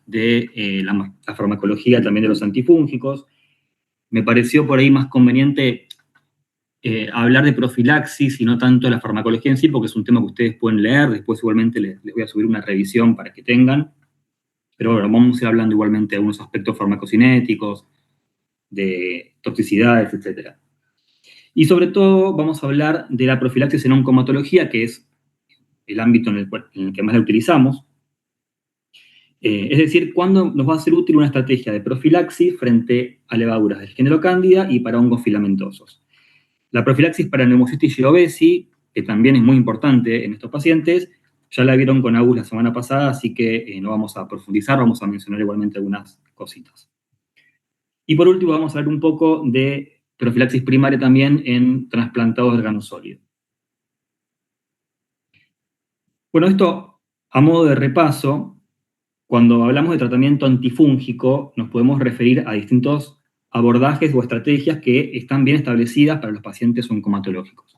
de la farmacología también de los antifúngicos. Me pareció por ahí más conveniente hablar de profilaxis y no tanto de la farmacología en sí, porque es un tema que ustedes pueden leer, después igualmente les voy a subir una revisión para que tengan, pero bueno, vamos a ir hablando igualmente de algunos aspectos farmacocinéticos, de toxicidades, etc. Y sobre todo vamos a hablar de la profilaxis en oncomatología, que es el ámbito en el que más la utilizamos. Es decir, cuándo nos va a ser útil una estrategia de profilaxis frente a levaduras del género Cándida y para hongos filamentosos. La profilaxis para Pneumocystis jirovesi, que también es muy importante en estos pacientes, ya la vieron con Agus la semana pasada, así que no vamos a profundizar, vamos a mencionar igualmente algunas cositas. Y por último vamos a hablar un poco de profilaxis primaria también en trasplantados de órgano sólido. Bueno, esto a modo de repaso, cuando hablamos de tratamiento antifúngico, nos podemos referir a distintos abordajes o estrategias que están bien establecidas para los pacientes oncomatológicos.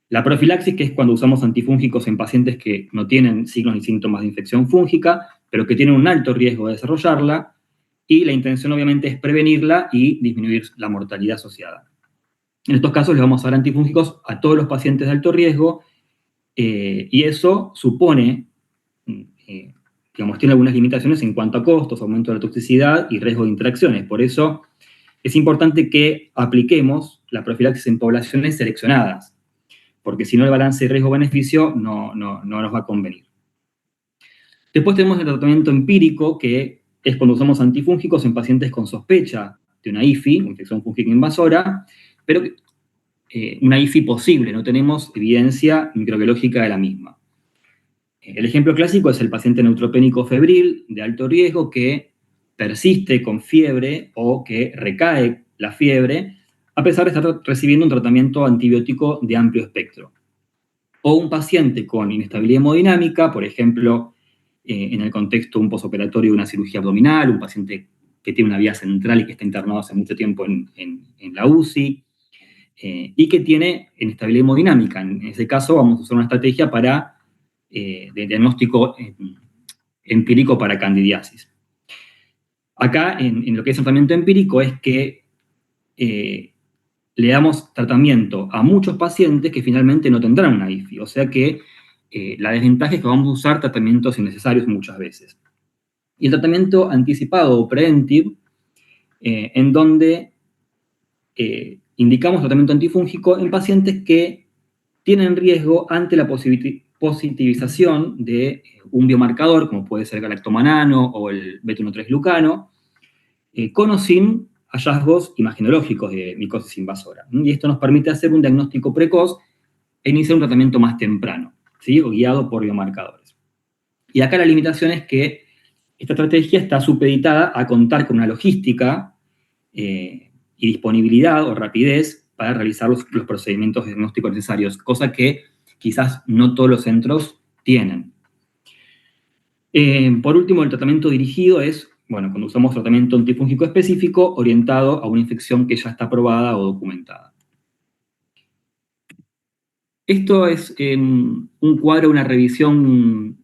La profilaxis, que es cuando usamos antifúngicos en pacientes que no tienen signos ni síntomas de infección fúngica, pero que tienen un alto riesgo de desarrollarla, y la intención obviamente es prevenirla y disminuir la mortalidad asociada. En estos casos les vamos a dar antifúngicos a todos los pacientes de alto riesgo, y eso supone digamos, tiene algunas limitaciones en cuanto a costos, aumento de la toxicidad y riesgo de interacciones. Por eso es importante que apliquemos la profilaxis en poblaciones seleccionadas, porque si no el balance riesgo-beneficio no nos va a convenir. Después tenemos el tratamiento empírico, que es cuando usamos antifúngicos en pacientes con sospecha de una IFI, infección fúngica invasora, pero una IFI posible, no tenemos evidencia microbiológica de la misma. El ejemplo clásico es el paciente neutropénico febril de alto riesgo que persiste con fiebre o que recae la fiebre a pesar de estar recibiendo un tratamiento antibiótico de amplio espectro. O un paciente con inestabilidad hemodinámica, por ejemplo, en el contexto de un posoperatorio de una cirugía abdominal, un paciente que tiene una vía central y que está internado hace mucho tiempo en la UCI, y que tiene inestabilidad hemodinámica. En ese caso vamos a usar una estrategia de diagnóstico empírico para candidiasis. Acá, en lo que es tratamiento empírico, es que le damos tratamiento a muchos pacientes que finalmente no tendrán una IFI. O sea que la desventaja es que vamos a usar tratamientos innecesarios muchas veces. Y el tratamiento anticipado o preventive, en donde indicamos tratamiento antifúngico en pacientes que tienen riesgo ante la positivización de un biomarcador, como puede ser el galactomanano o el beta-1,3-glucano, con o sin hallazgos imagenológicos de micosis invasora. Y esto nos permite hacer un diagnóstico precoz e iniciar un tratamiento más temprano, ¿sí? O guiado por biomarcadores. Y acá la limitación es que esta estrategia está supeditada a contar con una logística y disponibilidad o rapidez para realizar los procedimientos diagnósticos necesarios, cosa que quizás no todos los centros tienen. Por último, el tratamiento dirigido es, bueno, cuando usamos tratamiento antifúngico específico orientado a una infección que ya está probada o documentada. Esto es un cuadro, una revisión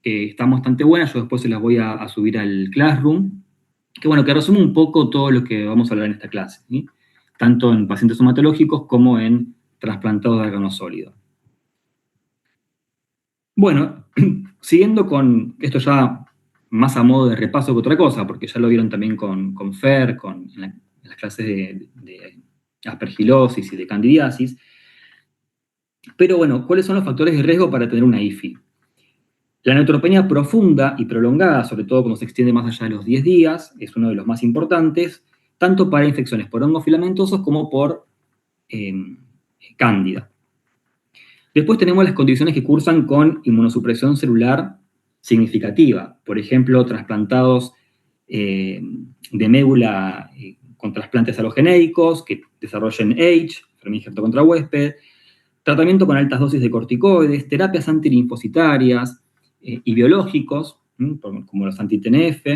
que está bastante buena, yo después se las voy a subir al Classroom, que bueno, que resume un poco todo lo que vamos a hablar en esta clase, ¿sí? Tanto en pacientes somatológicos como en trasplantados de órgano sólido. Bueno, siguiendo con esto ya más a modo de repaso que otra cosa, porque ya lo vieron también con Fer, en las clases de aspergilosis y de candidiasis. Pero bueno, ¿cuáles son los factores de riesgo para tener una IFI? La neutropenia profunda y prolongada, sobre todo cuando se extiende más allá de los 10 días, es uno de los más importantes, tanto para infecciones por hongos filamentosos como por cándida. Después tenemos las condiciones que cursan con inmunosupresión celular significativa. Por ejemplo, trasplantados de médula con trasplantes alogenéicos que desarrollen H, enfermedad injerto contra huésped, tratamiento con altas dosis de corticoides, terapias antilinfocitarias y biológicos, como los anti-TNF.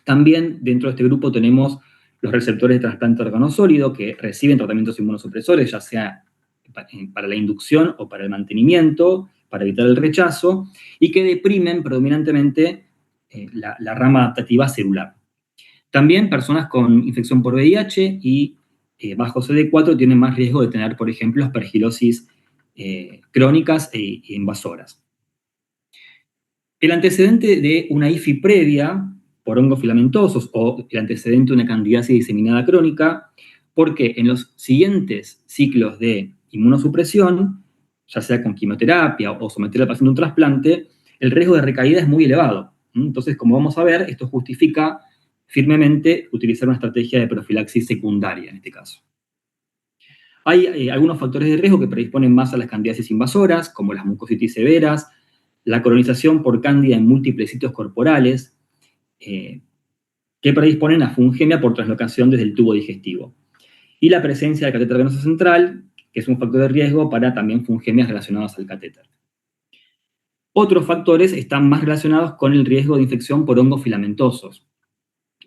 También dentro de este grupo tenemos los receptores de trasplante de órgano sólido que reciben tratamientos inmunosupresores, ya sea para la inducción o para el mantenimiento, para evitar el rechazo, y que deprimen predominantemente la rama adaptativa celular. También personas con infección por VIH y bajo CD4 tienen más riesgo de tener, por ejemplo, aspergilosis crónicas e invasoras. El antecedente de una IFI previa por hongos filamentosos o el antecedente de una candidiasis diseminada crónica, porque en los siguientes ciclos de inmunosupresión, ya sea con quimioterapia o someter al paciente a un trasplante, el riesgo de recaída es muy elevado. Entonces, como vamos a ver, esto justifica firmemente utilizar una estrategia de profilaxis secundaria en este caso. Hay algunos factores de riesgo que predisponen más a las candidiasis invasoras, como las mucositis severas, la colonización por cándida en múltiples sitios corporales, que predisponen a fungemia por translocación desde el tubo digestivo. Y la presencia del catéter venoso central, que es un factor de riesgo para también fungemias relacionadas al catéter. Otros factores están más relacionados con el riesgo de infección por hongos filamentosos.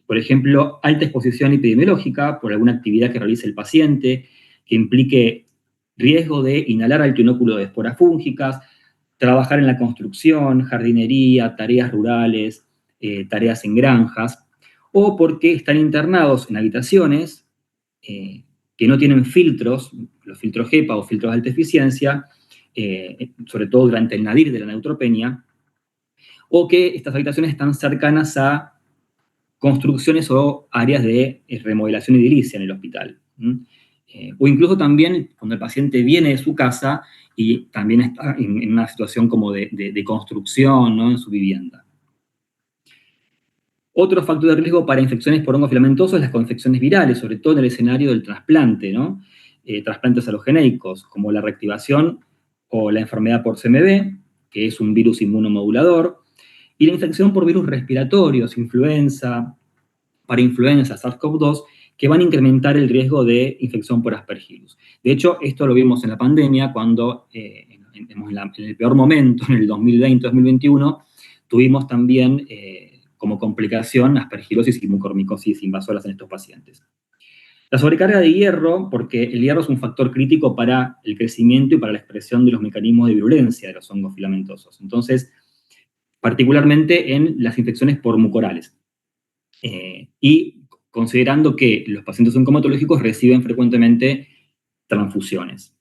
Por ejemplo, alta exposición epidemiológica por alguna actividad que realice el paciente, que implique riesgo de inhalar alto inóculo de esporas fúngicas, trabajar en la construcción, jardinería, tareas rurales, tareas en granjas, o porque están internados en habitaciones que no tienen filtros, los filtros HEPA o filtros de alta eficiencia, sobre todo durante el nadir de la neutropenia, o que estas habitaciones están cercanas a construcciones o áreas de remodelación edilicia en el hospital. O incluso también cuando el paciente viene de su casa y también está en una situación como de construcción, ¿no?, en su vivienda. Otro factor de riesgo para infecciones por hongos filamentosos es las coinfecciones virales, sobre todo en el escenario del trasplante, ¿no? Trasplantes allogeneicos, como la reactivación o la enfermedad por CMV, que es un virus inmunomodulador, y la infección por virus respiratorios, influenza, parainfluenza, SARS-CoV-2, que van a incrementar el riesgo de infección por Aspergillus. De hecho, esto lo vimos en la pandemia, cuando en el peor momento, en el 2020-2021, tuvimos también como complicación aspergilosis y mucormicosis invasoras en estos pacientes. La sobrecarga de hierro, porque el hierro es un factor crítico para el crecimiento y para la expresión de los mecanismos de virulencia de los hongos filamentosos. Entonces, particularmente en las infecciones por mucorales. Y considerando que los pacientes oncomatológicos reciben frecuentemente transfusiones.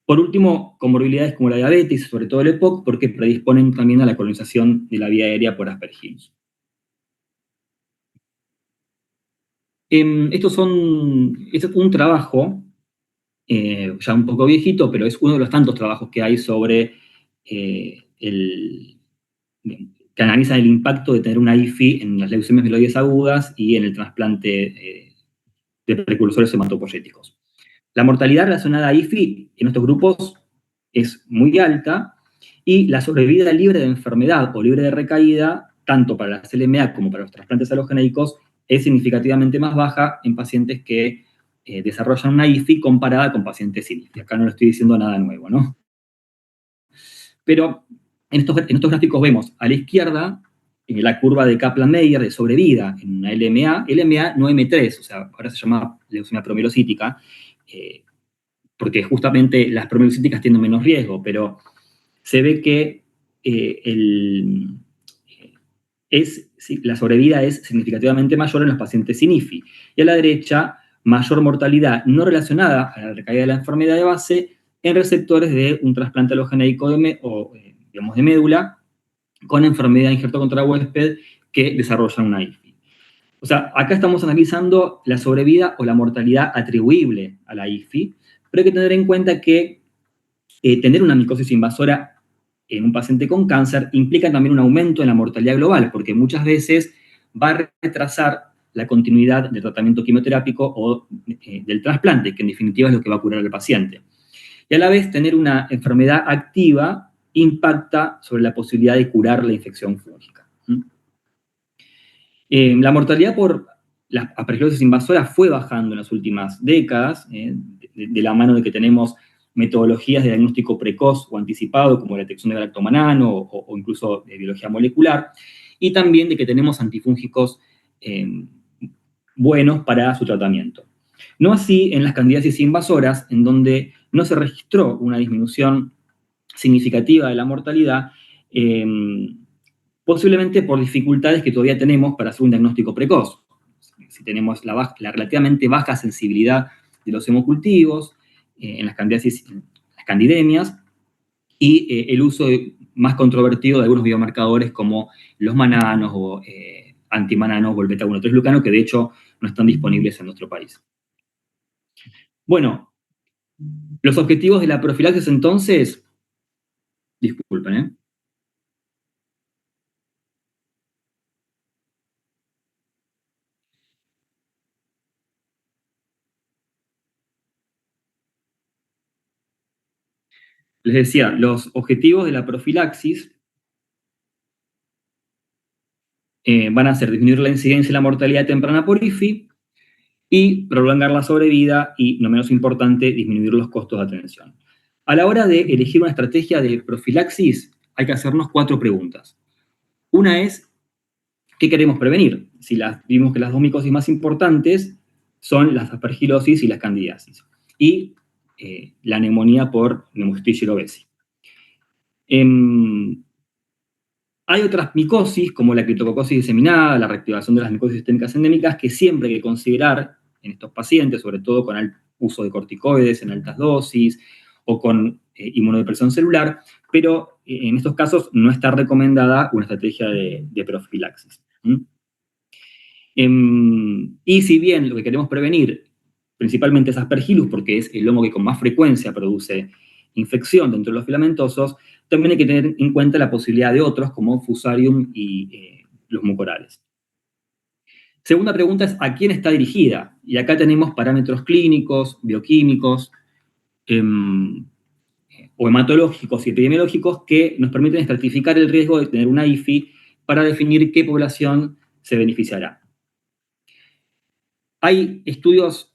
Por último, comorbilidades como la diabetes, sobre todo el EPOC, porque predisponen también a la colonización de la vía aérea por Aspergillus. Esto es un trabajo, ya un poco viejito, pero es uno de los tantos trabajos que hay sobre que analizan el impacto de tener una IFI en las leucemias mieloides agudas y en el trasplante de precursores hematopoyéticos. La mortalidad relacionada a IFI en estos grupos es muy alta y la sobrevida libre de enfermedad o libre de recaída, tanto para las LMA como para los trasplantes allogeneicos, es significativamente más baja en pacientes que desarrollan una IFI comparada con pacientes sin IFI. Acá no le estoy diciendo nada nuevo, ¿no? Pero en estos gráficos vemos a la izquierda la curva de Kaplan-Meier de sobrevida en una LMA no M3, o sea, ahora se llama leucemia promielocítica, porque justamente las promielocíticas tienen menos riesgo, pero se ve que la sobrevida es significativamente mayor en los pacientes sin IFI. Y a la derecha, mayor mortalidad no relacionada a la recaída de la enfermedad de base en receptores de un trasplante allogeneico de médula con enfermedad de injerto contra huésped que desarrollan una IFI. O sea, acá estamos analizando la sobrevida o la mortalidad atribuible a la IFI, pero hay que tener en cuenta que tener una micosis invasora en un paciente con cáncer implica también un aumento en la mortalidad global, porque muchas veces va a retrasar la continuidad del tratamiento quimioterápico o del trasplante, que en definitiva es lo que va a curar al paciente. Y a la vez, tener una enfermedad activa impacta sobre la posibilidad de curar la infección fúngica. La mortalidad por la aspergilosis invasora fue bajando en las últimas décadas, de la mano de que tenemos metodologías de diagnóstico precoz o anticipado, como la detección de galactomanano o incluso de biología molecular, y también de que tenemos antifúngicos buenos para su tratamiento. No así en las candidiasis invasoras, en donde no se registró una disminución significativa de la mortalidad, posiblemente por dificultades que todavía tenemos para hacer un diagnóstico precoz. Si tenemos la relativamente baja sensibilidad de los hemocultivos en las candidemias, y el uso más controvertido de algunos biomarcadores como los mananos o antimananos o el beta-1,3-glucano, que de hecho no están disponibles en nuestro país. Bueno, los objetivos de la profilaxis entonces, disculpen, les decía, los objetivos de la profilaxis van a ser disminuir la incidencia y la mortalidad temprana por IFI y prolongar la sobrevida y, no menos importante, disminuir los costos de atención. A la hora de elegir una estrategia de profilaxis, hay que hacernos 4 preguntas. Una es, ¿qué queremos prevenir? Vimos que las dos micosis más importantes son las aspergilosis y las candidiasis. Y la neumonía por Pneumocystis jirovecii. Hay otras micosis, como la criptococosis diseminada, la reactivación de las micosis sistémicas endémicas, que siempre hay que considerar en estos pacientes, sobre todo con el uso de corticoides en altas dosis o con inmunodepresión celular, pero en estos casos no está recomendada una estrategia de profilaxis. Y si bien lo que queremos prevenir principalmente es Aspergillus, porque es el hongo que con más frecuencia produce infección dentro de los filamentosos, también hay que tener en cuenta la posibilidad de otros, como Fusarium y los mucorales. Segunda pregunta es, ¿a quién está dirigida? Y acá tenemos parámetros clínicos, bioquímicos, o hematológicos y epidemiológicos que nos permiten estratificar el riesgo de tener una IFI para definir qué población se beneficiará. Hay estudios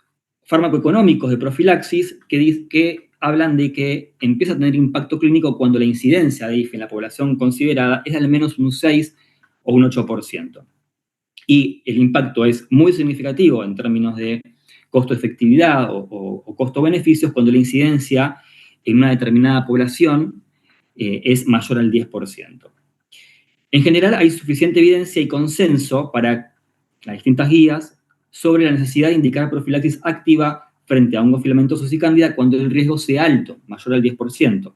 farmacoeconómicos de profilaxis que hablan de que empieza a tener impacto clínico cuando la incidencia de IFI en la población considerada es de al menos un 6 o un 8%. Y el impacto es muy significativo en términos de costo-efectividad o costo-beneficios cuando la incidencia en una determinada población es mayor al 10%. En general, hay suficiente evidencia y consenso para las distintas guías sobre la necesidad de indicar profilaxis activa frente a hongos filamentosos y cándida cuando el riesgo sea alto, mayor al 10%,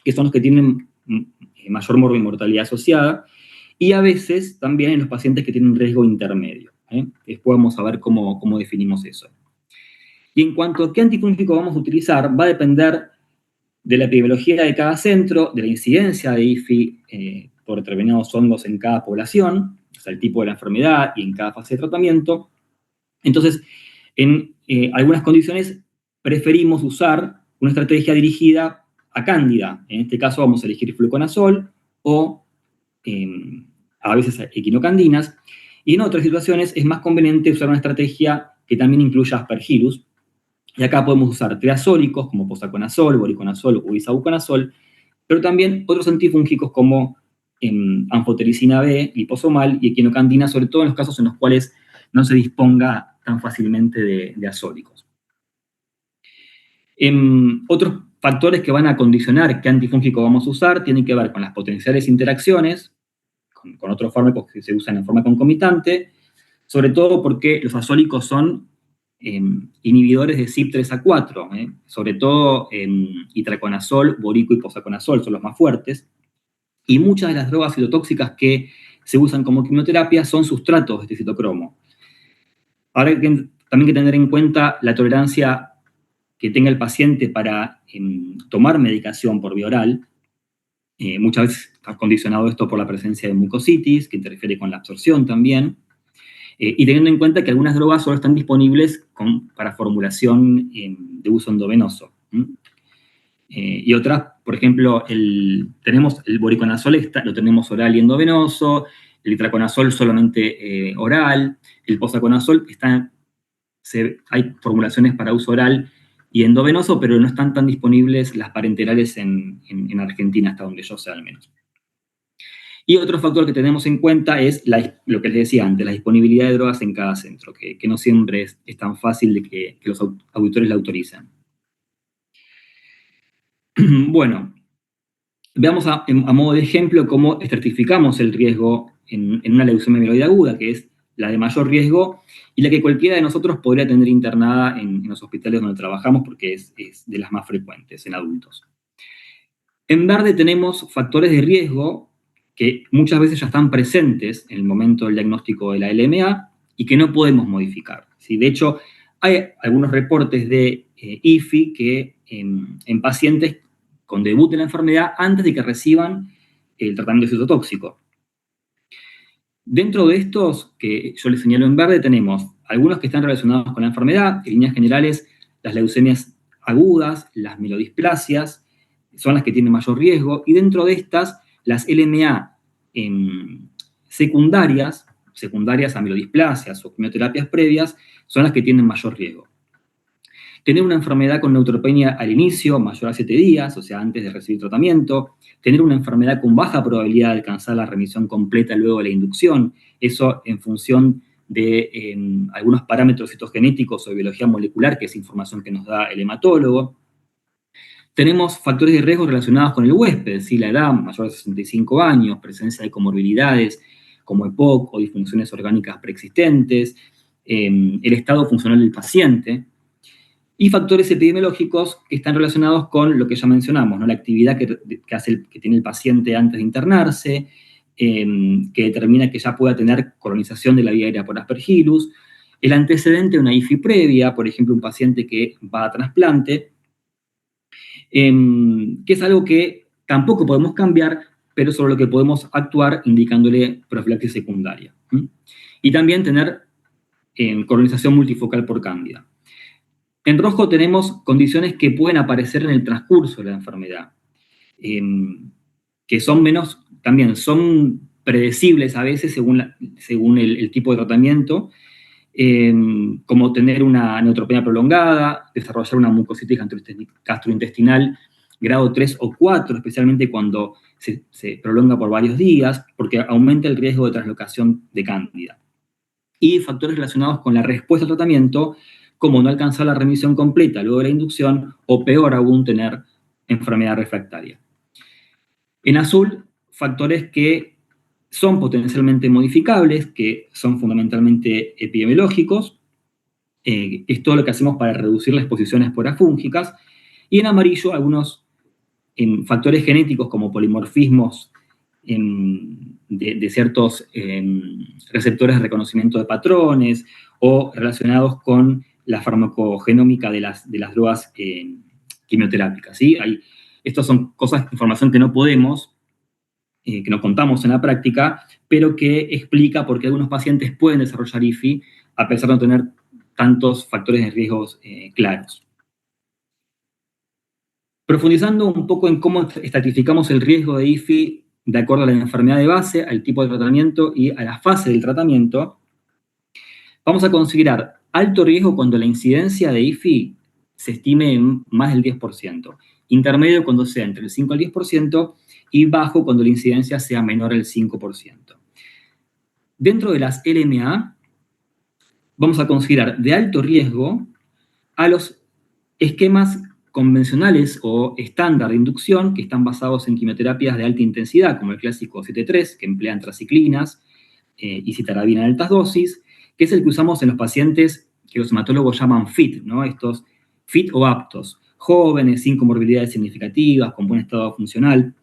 que son los que tienen mayor mortalidad asociada, y a veces también en los pacientes que tienen un riesgo intermedio. Después vamos a ver cómo definimos eso. Y en cuanto a qué antifúngico vamos a utilizar, va a depender de la epidemiología de cada centro, de la incidencia de IFI por determinados hongos en cada población, o sea, el tipo de la enfermedad y en cada fase de tratamiento. Entonces, en algunas condiciones preferimos usar una estrategia dirigida a cándida. En este caso vamos a elegir fluconazol o a veces equinocandinas. Y en otras situaciones es más conveniente usar una estrategia que también incluya aspergillus. Y acá podemos usar triazólicos como posaconazol, voriconazol o isavuconazol, pero también otros antifúngicos como anfotericina B, liposomal y equinocandina, sobre todo en los casos en los cuales no se disponga tan fácilmente de azólicos. Otros factores que van a condicionar qué antifúngico vamos a usar tienen que ver con las potenciales interacciones con otros fármacos que se usan en forma concomitante, sobre todo porque los azólicos son inhibidores de CYP3A4, sobre todo itraconazol, borico y posaconazol son los más fuertes, y muchas de las drogas citotóxicas que se usan como quimioterapia son sustratos de este citocromo. Ahora hay también que tener en cuenta la tolerancia que tenga el paciente para tomar medicación por vía oral. Muchas veces está condicionado esto por la presencia de mucositis, que interfiere con la absorción también. Y teniendo en cuenta que algunas drogas solo están disponibles para formulación de uso endovenoso. Y otras, por ejemplo, tenemos el voriconazol, lo tenemos oral y endovenoso, el itraconazol solamente oral, el posaconazol hay formulaciones para uso oral y endovenoso, pero no están tan disponibles las parenterales en Argentina, hasta donde yo sé al menos. Y otro factor que tenemos en cuenta es lo que les decía antes, la disponibilidad de drogas en cada centro, que no siempre es tan fácil de que los auditores la autoricen. Bueno, Veamos a modo de ejemplo cómo estratificamos el riesgo en una leucemia mieloide aguda, que es la de mayor riesgo y la que cualquiera de nosotros podría tener internada en los hospitales donde trabajamos porque es de las más frecuentes en adultos. En verde tenemos factores de riesgo que muchas veces ya están presentes en el momento del diagnóstico de la LMA y que no podemos modificar. ¿Sí? De hecho, hay algunos reportes de IFI que en pacientes con debut de la enfermedad antes de que reciban el tratamiento citotóxico. Dentro de estos que yo les señalo en verde tenemos algunos que están relacionados con la enfermedad, en líneas generales las leucemias agudas, las mielodisplasias, son las que tienen mayor riesgo, y dentro de estas, las LMA secundarias a mielodisplasias o quimioterapias previas, son las que tienen mayor riesgo. Tener una enfermedad con neutropenia al inicio, mayor a 7 días, o sea, antes de recibir tratamiento. Tener una enfermedad con baja probabilidad de alcanzar la remisión completa luego de la inducción. Eso en función de algunos parámetros citogenéticos o de biología molecular, que es información que nos da el hematólogo. Tenemos factores de riesgo relacionados con el huésped, ¿sí? La edad, mayor de 65 años, presencia de comorbilidades como EPOC o disfunciones orgánicas preexistentes, el estado funcional del paciente, y factores epidemiológicos que están relacionados con lo que ya mencionamos, ¿no? La actividad que tiene el paciente antes de internarse, que determina que ya pueda tener colonización de la vía aérea por Aspergillus, el antecedente de una IFI previa, por ejemplo, un paciente que va a trasplante, que es algo que tampoco podemos cambiar, pero sobre lo que podemos actuar indicándole profilaxis secundaria. Y también tener colonización multifocal por cándida. En rojo tenemos condiciones que pueden aparecer en el transcurso de la enfermedad, que son también son predecibles a veces según el tipo de tratamiento, como tener una neutropenia prolongada, desarrollar una mucositis gastrointestinal grado 3 o 4, especialmente cuando se prolonga por varios días, porque aumenta el riesgo de translocación de cándida. Y factores relacionados con la respuesta al tratamiento, como no alcanzar la remisión completa luego de la inducción, o peor aún, tener enfermedad refractaria. En azul, factores que son potencialmente modificables, que son fundamentalmente epidemiológicos, es todo lo que hacemos para reducir la exposición a esporas fúngicas, y en amarillo algunos factores genéticos como polimorfismos de ciertos receptores de reconocimiento de patrones o relacionados con la farmacogenómica de las drogas quimioterápicas. ¿Sí? Estas son información que no podemos, que no contamos en la práctica, pero que explica por qué algunos pacientes pueden desarrollar IFI a pesar de no tener tantos factores de riesgos claros. Profundizando un poco en cómo estratificamos el riesgo de IFI de acuerdo a la enfermedad de base, al tipo de tratamiento y a la fase del tratamiento, vamos a considerar alto riesgo cuando la incidencia de IFI se estime en más del 10%, intermedio cuando sea entre el 5 al 10% y bajo cuando la incidencia sea menor al 5%. Dentro de las LMA, vamos a considerar de alto riesgo a los esquemas convencionales o estándar de inducción que están basados en quimioterapias de alta intensidad, como el clásico 7-3, que emplea antraciclinas y citarabina en altas dosis, que es el que usamos en los pacientes que los hematólogos llaman FIT, ¿no? Estos FIT o aptos, jóvenes, sin comorbilidades significativas, con buen estado funcional,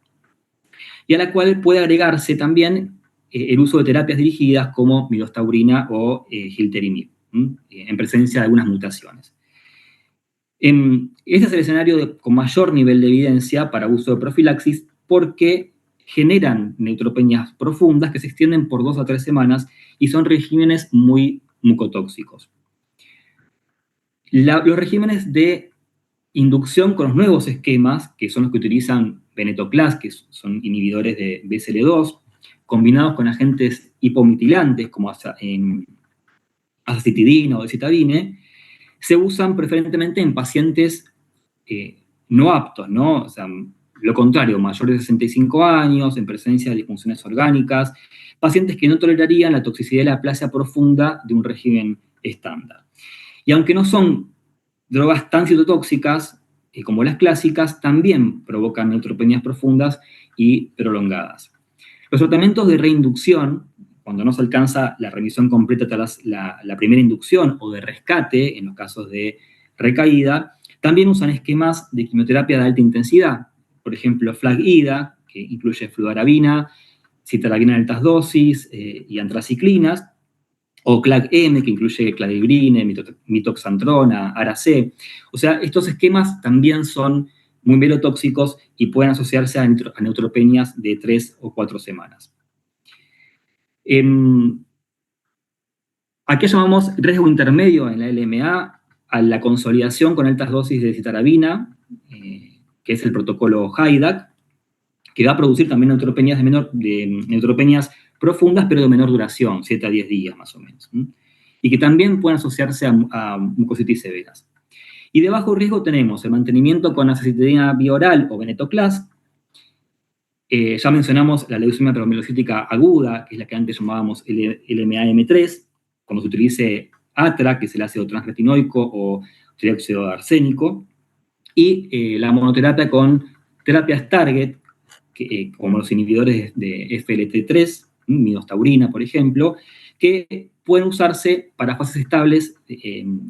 y a la cual puede agregarse también el uso de terapias dirigidas como midostaurina o gilteritinib, en presencia de algunas mutaciones. Este es el escenario con mayor nivel de evidencia para uso de profilaxis porque generan neutropenias profundas que se extienden por 2 a 3 semanas y son regímenes muy mucotóxicos. Los regímenes de inducción con los nuevos esquemas, que son los que utilizan venetoclax, que son inhibidores de BCL2, combinados con agentes hipomitilantes como azacitidina o decitabine, se usan preferentemente en pacientes no aptos, ¿no? O sea, lo contrario, mayores de 65 años, en presencia de disfunciones orgánicas, pacientes que no tolerarían la toxicidad de la aplasia profunda de un régimen estándar. Y aunque no son drogas tan citotóxicas como las clásicas, también provocan neutropenias profundas y prolongadas. Los tratamientos de reinducción, cuando no se alcanza la remisión completa tras la primera inducción o de rescate, en los casos de recaída, también usan esquemas de quimioterapia de alta intensidad, por ejemplo, FLAG-IDA, que incluye fludarabina, citarabina en altas dosis y antraciclinas, o CLAG-M, que incluye cladigrine, mitoxantrona, ARA-C. O sea, estos esquemas también son muy melotóxicos y pueden asociarse a neutropenias de 3 o 4 semanas. Aquí llamamos riesgo intermedio en la LMA a la consolidación con altas dosis de citarabina, que es el protocolo HiDAC, que va a producir también neutropenias profundas, pero de menor duración, 7 a 10 días más o menos, y que también pueden asociarse a mucositis severas. Y de bajo riesgo tenemos el mantenimiento con azacitidina bioral o venetoclax. Ya mencionamos la leucemia preomielocítica aguda, que es la que antes llamábamos LMA-M3, cuando se utilice ATRA, que es el ácido transretinoico o trióxido de arsénico, y la monoterapia con terapias target, como los inhibidores de FLT3, midostaurina, por ejemplo, que pueden usarse para fases estables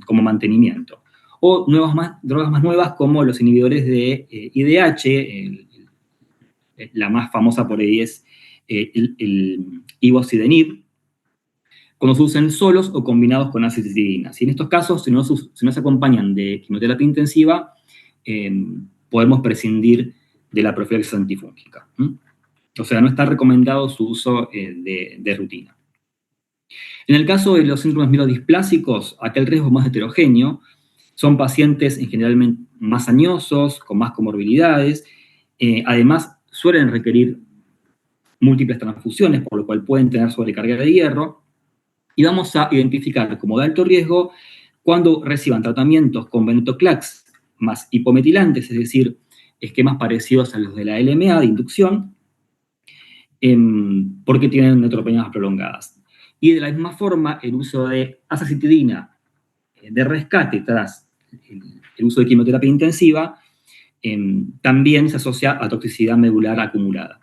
como mantenimiento. O drogas más nuevas como los inhibidores de IDH, la más famosa por ahí es el ivosidenib, cuando se usan solos o combinados con azacitidina. Y en estos casos, si no se acompañan de quimioterapia intensiva, podemos prescindir de la profilaxis antifúngica. O sea, no está recomendado su uso de rutina. En el caso de los síndromes mielodisplásicos, acá el riesgo es más heterogéneo. Son pacientes en general más añosos, con más comorbilidades. Además, suelen requerir múltiples transfusiones, por lo cual pueden tener sobrecarga de hierro. Y vamos a identificar como de alto riesgo cuando reciban tratamientos con venetoclax más hipometilantes, es decir, esquemas parecidos a los de la LMA de inducción, porque tienen neutropenias prolongadas. Y de la misma forma, el uso de azacitidina de rescate tras el uso de quimioterapia intensiva también se asocia a toxicidad medular acumulada.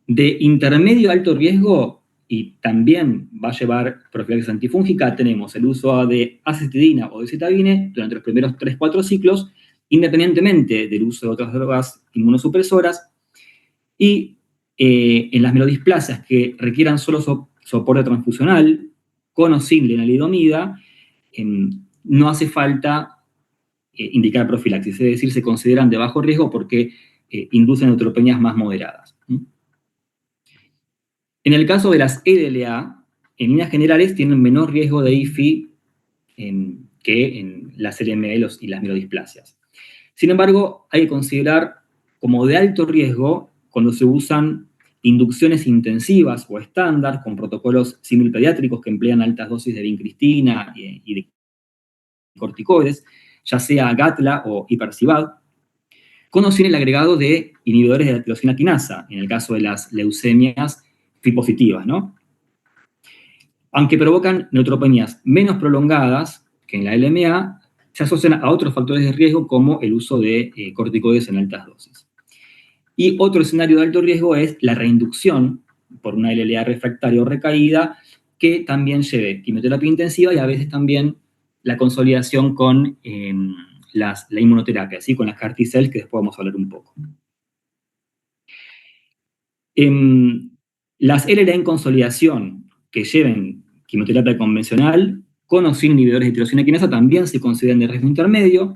De intermedio a alto riesgo, y también va a llevar profilaxis antifúngica, tenemos el uso de azacitidina o de citabine durante los primeros 3-4 ciclos, independientemente del uso de otras drogas inmunosupresoras, y en las mielodisplasias que requieran solo soporte transfusional, con o sin lenalidomida, no hace falta indicar profilaxis, es decir, se consideran de bajo riesgo porque inducen neutropenias más moderadas. En el caso de las LLA, en líneas generales tienen menor riesgo de IFI que en las LMA y las mielodisplasias. Sin embargo, hay que considerar como de alto riesgo cuando se usan inducciones intensivas o estándar con protocolos similpediátricos que emplean altas dosis de vincristina y de corticoides, ya sea GATLA o hipercivad, con o sin el agregado de inhibidores de la tirosina quinasa, en el caso de las leucemias FI-positivas, ¿no? Aunque provocan neutropenias menos prolongadas que en la LMA, se asocian a otros factores de riesgo como el uso de corticoides en altas dosis. Y otro escenario de alto riesgo es la reinducción por una LLA refractaria o recaída, que también lleve quimioterapia intensiva y a veces también la consolidación con la inmunoterapia, ¿sí? Con las CAR T-cells, que después vamos a hablar un poco. Las LLA en consolidación que lleven quimioterapia convencional, con o sin inhibidores de tirosina quinasa, también se consideran de riesgo intermedio.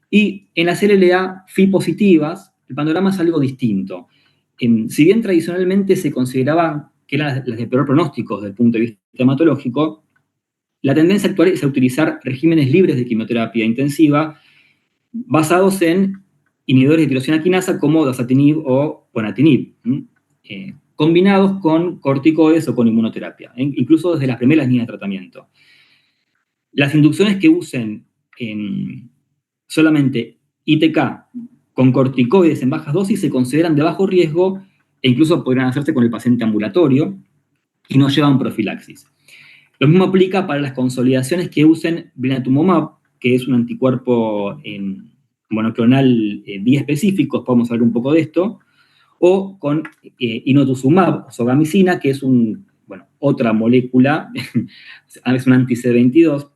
Y en las LLA FI positivas, el panorama es algo distinto. Si bien tradicionalmente se consideraba que eran las de peor pronóstico desde el punto de vista hematológico, la tendencia actual es a utilizar regímenes libres de quimioterapia intensiva basados en inhibidores de tirosina quinasa como dasatinib o ponatinib, combinados con corticoides o con inmunoterapia, incluso desde las primeras líneas de tratamiento. Las inducciones que usen solamente ITK con corticoides en bajas dosis se consideran de bajo riesgo e incluso podrían hacerse con el paciente ambulatorio y no llevan profilaxis. Lo mismo aplica para las consolidaciones que usen blinatumomab, que es un anticuerpo monoclonal biespecíficos, podemos hablar un poco de esto, o con inotuzumab, o sogamicina, que es otra molécula, es un anti-CD22,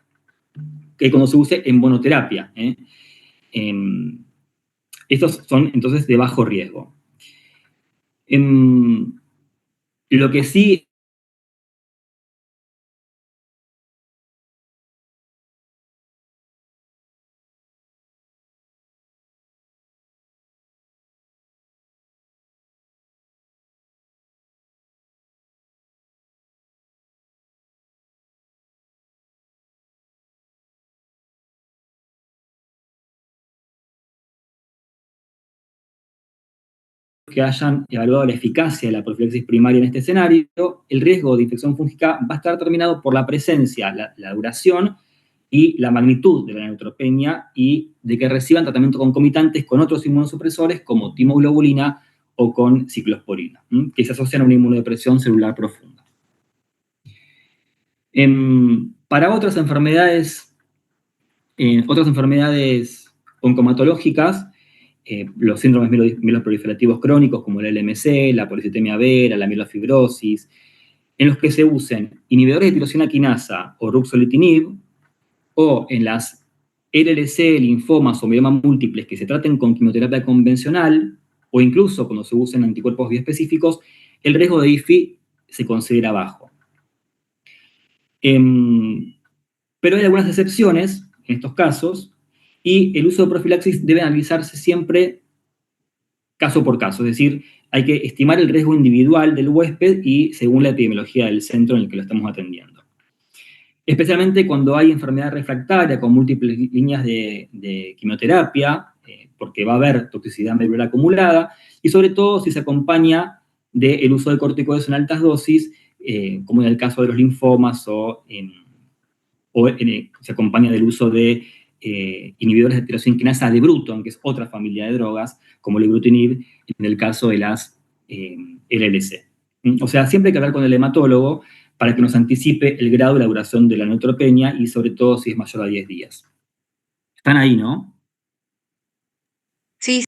que cuando se use en monoterapia. Estos son entonces de bajo riesgo. Lo que sí que hayan evaluado la eficacia de la profilaxis primaria en este escenario, el riesgo de infección fúngica va a estar determinado por la presencia, la duración y la magnitud de la neutropenia y de que reciban tratamiento concomitantes con otros inmunosupresores como timoglobulina o con ciclosporina, que se asocian a una inmunodepresión celular profunda. Para otras enfermedades oncomatológicas, los síndromes mieloproliferativos crónicos como el LMC, la policitemia vera, la mielofibrosis, en los que se usen inhibidores de tirosina quinasa o ruxolitinib, o en las LLC, linfomas o miomas múltiples que se traten con quimioterapia convencional, o incluso cuando se usen anticuerpos biespecíficos, el riesgo de IFI se considera bajo. Pero hay algunas excepciones en estos casos, y el uso de profilaxis debe analizarse siempre caso por caso, es decir, hay que estimar el riesgo individual del huésped y según la epidemiología del centro en el que lo estamos atendiendo. Especialmente cuando hay enfermedad refractaria con múltiples líneas de quimioterapia, porque va a haber toxicidad medular acumulada, y sobre todo si se acompaña del uso de corticoides en altas dosis, como en el caso de los linfomas, se acompaña del uso de inhibidores de tirosina quinasa de Bruton, que es otra familia de drogas, como el ibrutinib, en el caso de las LLC. O sea, siempre hay que hablar con el hematólogo para que nos anticipe el grado y la duración de la neutropenia y sobre todo si es mayor a 10 días. Están ahí, ¿no? Sí.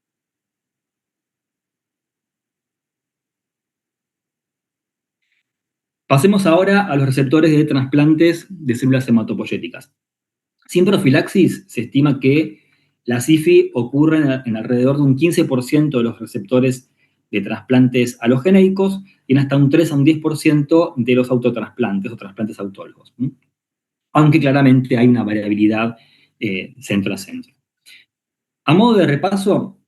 Pasemos ahora a los receptores de trasplantes de células hematopoyéticas. Sin profilaxis, se estima que la SIFI ocurre en alrededor de un 15% de los receptores de trasplantes alogeneicos y en hasta un 3 a un 10% de los autotrasplantes o trasplantes autólogos. Aunque claramente hay una variabilidad centro a centro. A modo de repaso,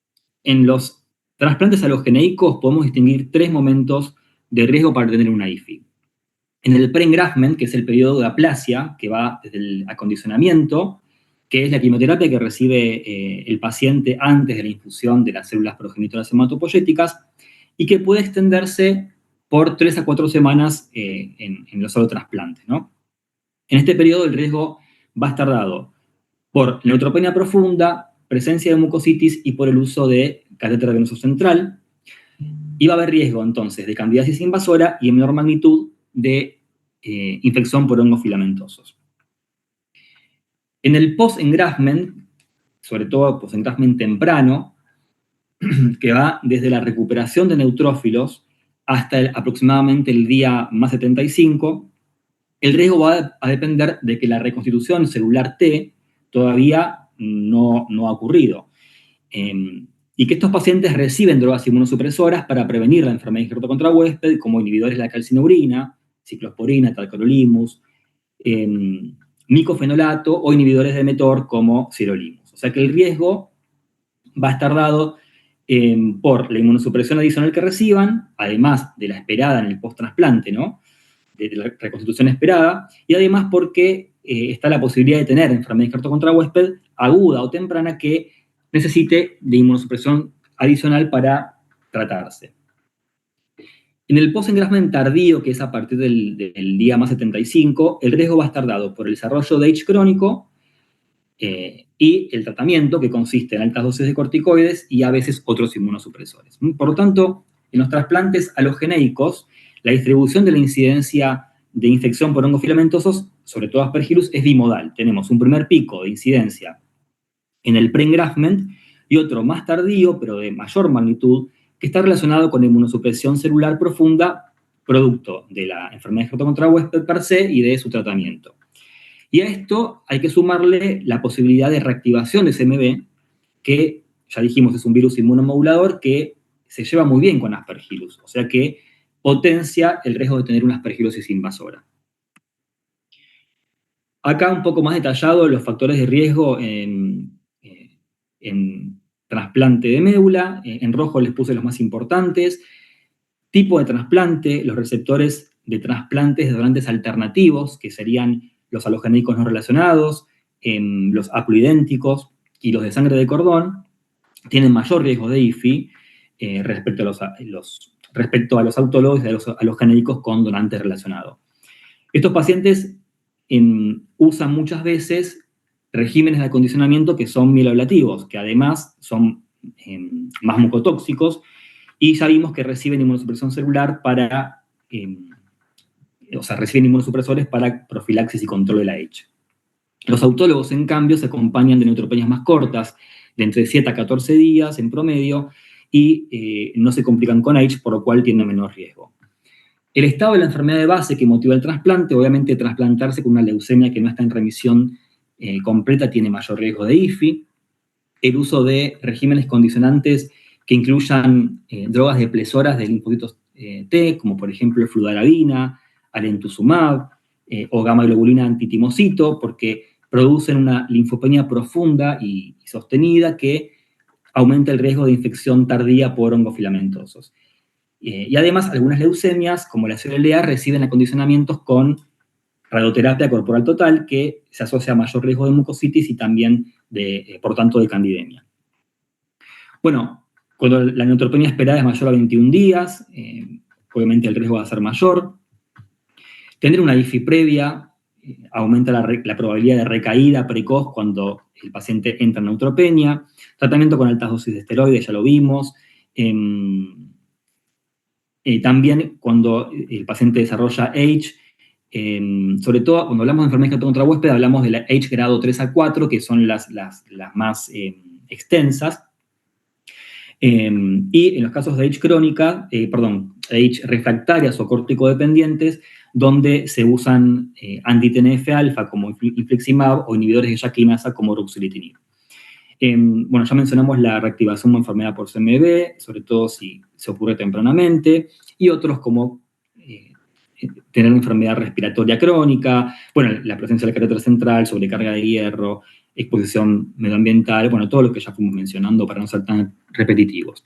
en los trasplantes alogeneicos podemos distinguir 3 momentos de riesgo para tener una IFI. En el pre-engraftment, que es el periodo de aplasia, que va desde el acondicionamiento, que es la quimioterapia que recibe el paciente antes de la infusión de las células progenitoras hematopoyéticas, y que puede extenderse por 3 a 4 semanas en los autotrasplantes, ¿no? En este periodo el riesgo va a estar dado por neutropenia profunda, presencia de mucositis y por el uso de catéter venoso central, y va a haber riesgo entonces de candidiasis invasora y en menor magnitud de infección por hongos filamentosos. En el post-engraftment, sobre todo post-engraftment temprano, que va desde la recuperación de neutrófilos hasta aproximadamente el día más 75, el riesgo va a depender de que la reconstitución celular T todavía no ha ocurrido. Y que estos pacientes reciben drogas inmunosupresoras para prevenir la enfermedad injerto contra huésped, como inhibidores de la calcineurina, ciclosporina, tacrolimus, micofenolato o inhibidores de mTOR como sirolimus. O sea que el riesgo va a estar dado por la inmunosupresión adicional que reciban, además de la esperada en el post-trasplante, ¿no? De la reconstitución esperada, y además porque está la posibilidad de tener enfermedad injerto contra huésped aguda o temprana que necesite de inmunosupresión adicional para tratarse. En el post-engraftment tardío, que es a partir del día más 75, el riesgo va a estar dado por el desarrollo de H crónico y el tratamiento, que consiste en altas dosis de corticoides y a veces otros inmunosupresores. Por lo tanto, en los trasplantes alogeneicos, la distribución de la incidencia de infección por hongos filamentosos, sobre todo Aspergillus, es bimodal. Tenemos un primer pico de incidencia en el pre-engraftment, y otro más tardío, pero de mayor magnitud, que está relacionado con inmunosupresión celular profunda, producto de la enfermedad de contra huésped per se y de su tratamiento. Y a esto hay que sumarle la posibilidad de reactivación de CMV, que ya dijimos es un virus inmunomodulador que se lleva muy bien con Aspergillus, o sea que potencia el riesgo de tener una aspergilosis invasora. Acá un poco más detallado los factores de riesgo en trasplante de médula. En rojo les puse los más importantes. Tipo de trasplante, los receptores de trasplantes de donantes alternativos, que serían los halogénicos no relacionados, los haploidénticos y los de sangre de cordón, tienen mayor riesgo de IFI respecto a los autólogos y a los halogénicos con donantes relacionados. Estos pacientes usan muchas veces regímenes de acondicionamiento que son mieloablativos, que además son más mucotóxicos, y ya vimos que reciben inmunosupresión celular reciben inmunosupresores para profilaxis y control de la H. Los autólogos, en cambio, se acompañan de neutropenias más cortas, de entre 7 a 14 días en promedio, y no se complican con H, por lo cual tienen menor riesgo. El estado de la enfermedad de base que motiva el trasplante, obviamente trasplantarse con una leucemia que no está en remisión completa tiene mayor riesgo de IFI. El uso de regímenes condicionantes que incluyan drogas deplesoras de linfocitos T, como por ejemplo el fludarabina, alemtuzumab o gamma-globulina antitimocito, porque producen una linfopenia profunda y sostenida que aumenta el riesgo de infección tardía por hongos filamentosos. Y además, algunas leucemias, como la CLLA, reciben acondicionamientos con radioterapia corporal total, que se asocia a mayor riesgo de mucositis y también, por tanto, de candidemia. Bueno, cuando la neutropenia esperada es mayor a 21 días, obviamente el riesgo va a ser mayor. Tener una IFI previa aumenta la probabilidad de recaída precoz cuando el paciente entra en neutropenia. Tratamiento con altas dosis de esteroides, ya lo vimos. También cuando el paciente desarrolla H, sobre todo cuando hablamos de enfermedades contra huésped, hablamos de la H grado 3 a 4, que son las más extensas. Y en los casos de H crónica, H refractarias o córtico-dependientes, donde se usan anti-TNF-alfa como infliximab o inhibidores de JAK kinasa como ruxolitinib. Bueno, ya mencionamos la reactivación de enfermedad por CMV, sobre todo si se ocurre tempranamente, y otros como tener una enfermedad respiratoria crónica, bueno, la presencia del catéter central, sobrecarga de hierro, exposición medioambiental, bueno, todo lo que ya fuimos mencionando para no ser tan repetitivos.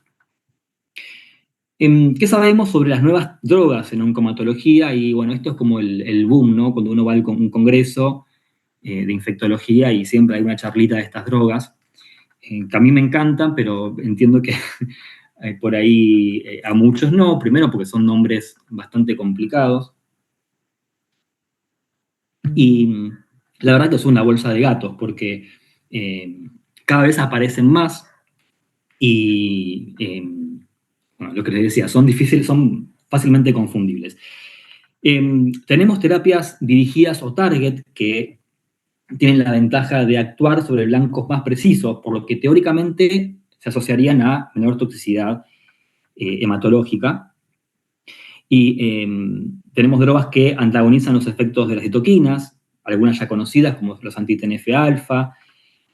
¿Qué sabemos sobre las nuevas drogas en oncomatología? Y bueno, esto es como el boom, ¿no? Cuando uno va a un congreso de infectología y siempre hay una charlita de estas drogas, que a mí me encantan, pero entiendo que por ahí a muchos no, primero porque son nombres bastante complicados, y la verdad que es una bolsa de gatos, porque cada vez aparecen más y, bueno, lo que les decía, son difíciles, son fácilmente confundibles. Tenemos terapias dirigidas o target que tienen la ventaja de actuar sobre blancos más precisos, por lo que teóricamente se asociarían a menor toxicidad hematológica. Y tenemos drogas que antagonizan los efectos de las citoquinas, algunas ya conocidas como los anti-TNF-alfa,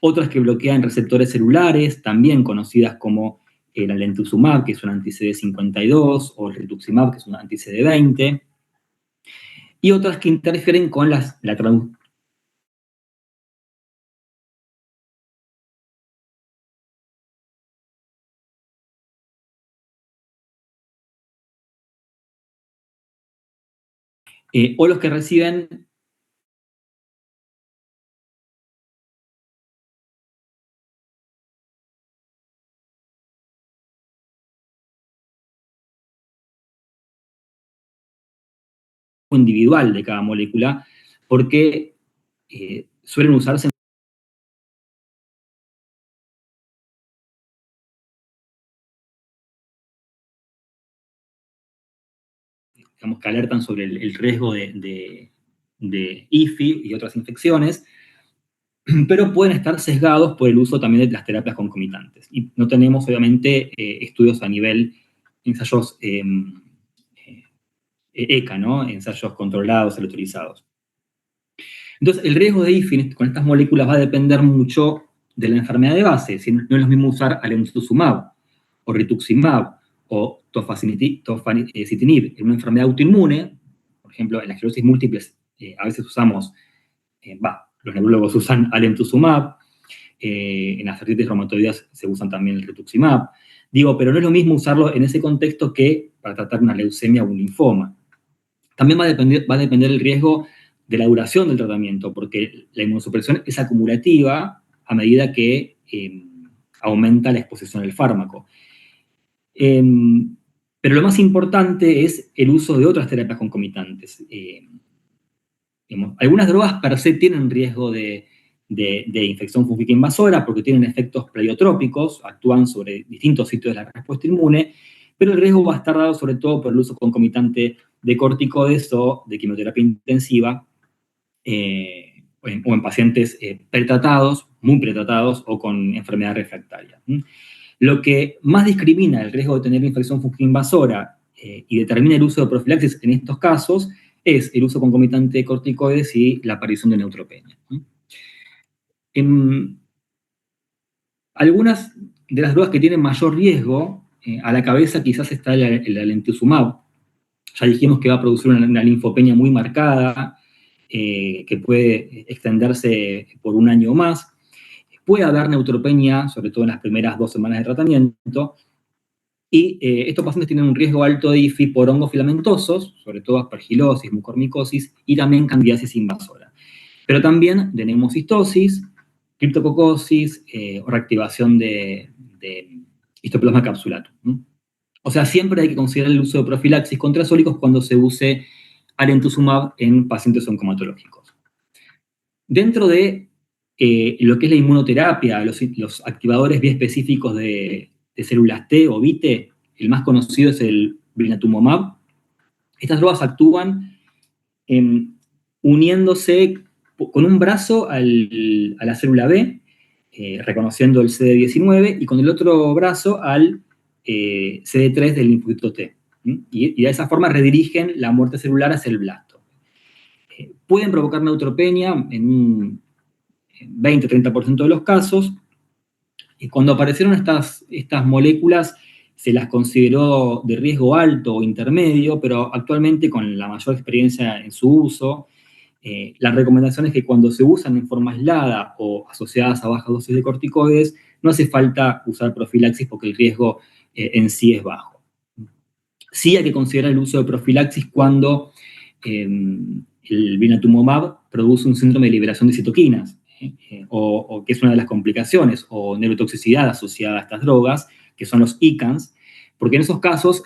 otras que bloquean receptores celulares, también conocidas como el alemtuzumab, que es un anti-CD52, o el rituximab, que es un anti-CD20, y otras que interfieren con la traducción o los que reciben individual de cada molécula, porque suelen usarse, digamos, que alertan sobre el riesgo de IFI y otras infecciones. pero pueden estar sesgados por el uso también de las terapias concomitantes. Y no tenemos, obviamente, estudios a nivel ensayos ECA, ¿no? Ensayos controlados, autorizados. Entonces, el riesgo de IFI con estas moléculas va a depender mucho de la enfermedad de base. Si no es lo mismo usar alemtuzumab o rituximab o tofacitinib en una enfermedad autoinmune, por ejemplo, en la esclerosis múltiple a veces usamos, los neurólogos usan alemtuzumab, en las artritis reumatoides se usan también el rituximab. Digo, pero no es lo mismo usarlo en ese contexto que para tratar una leucemia o un linfoma. También va a depender el riesgo de la duración del tratamiento, porque la inmunosupresión es acumulativa a medida que aumenta la exposición al fármaco. Pero lo más importante es el uso de otras terapias concomitantes. Algunas drogas per se tienen riesgo de infección fúngica invasora porque tienen efectos pleiotrópicos, actúan sobre distintos sitios de la respuesta inmune, pero el riesgo va a estar dado sobre todo por el uso concomitante de corticoides o de quimioterapia intensiva, o en pacientes pretratados, muy pretratados o con enfermedad refractaria. Lo que más discrimina el riesgo de tener infección fúngica invasora y determina el uso de profilaxis en estos casos es el uso concomitante de corticoides y la aparición de neutropenia. Algunas de las drogas que tienen mayor riesgo, a la cabeza quizás está el alemtuzumab. Ya dijimos que va a producir una linfopenia muy marcada, que puede extenderse por un año o más. Puede haber neutropenia, sobre todo en las primeras 2 semanas de tratamiento, y estos pacientes tienen un riesgo alto de IFI por hongos filamentosos, sobre todo aspergilosis, mucormicosis, y también candidiasis invasora. Pero también de neumocistosis, criptococosis o reactivación de histoplasma capsulatum. O sea, siempre hay que considerar el uso de profilaxis contra sólicos cuando se use alemtuzumab en pacientes oncomatológicos. Dentro de lo que es la inmunoterapia, los activadores biespecíficos de células T o BITE, el más conocido es el blinatumomab. Estas drogas actúan uniéndose con un brazo a la célula B, reconociendo el CD19, y con el otro brazo al CD3 del linfocito T. Y de esa forma redirigen la muerte celular hacia el blasto. Pueden provocar neutropenia en un 20-30% de los casos, y cuando aparecieron estas moléculas se las consideró de riesgo alto o intermedio, pero actualmente con la mayor experiencia en su uso, la recomendación es que cuando se usan en forma aislada o asociadas a bajas dosis de corticoides, no hace falta usar profilaxis porque el riesgo en sí es bajo. Sí hay que considerar el uso de profilaxis cuando el blinatumomab produce un síndrome de liberación de citoquinas, o que es una de las complicaciones, o neurotoxicidad asociada a estas drogas, que son los ICANS, porque en esos casos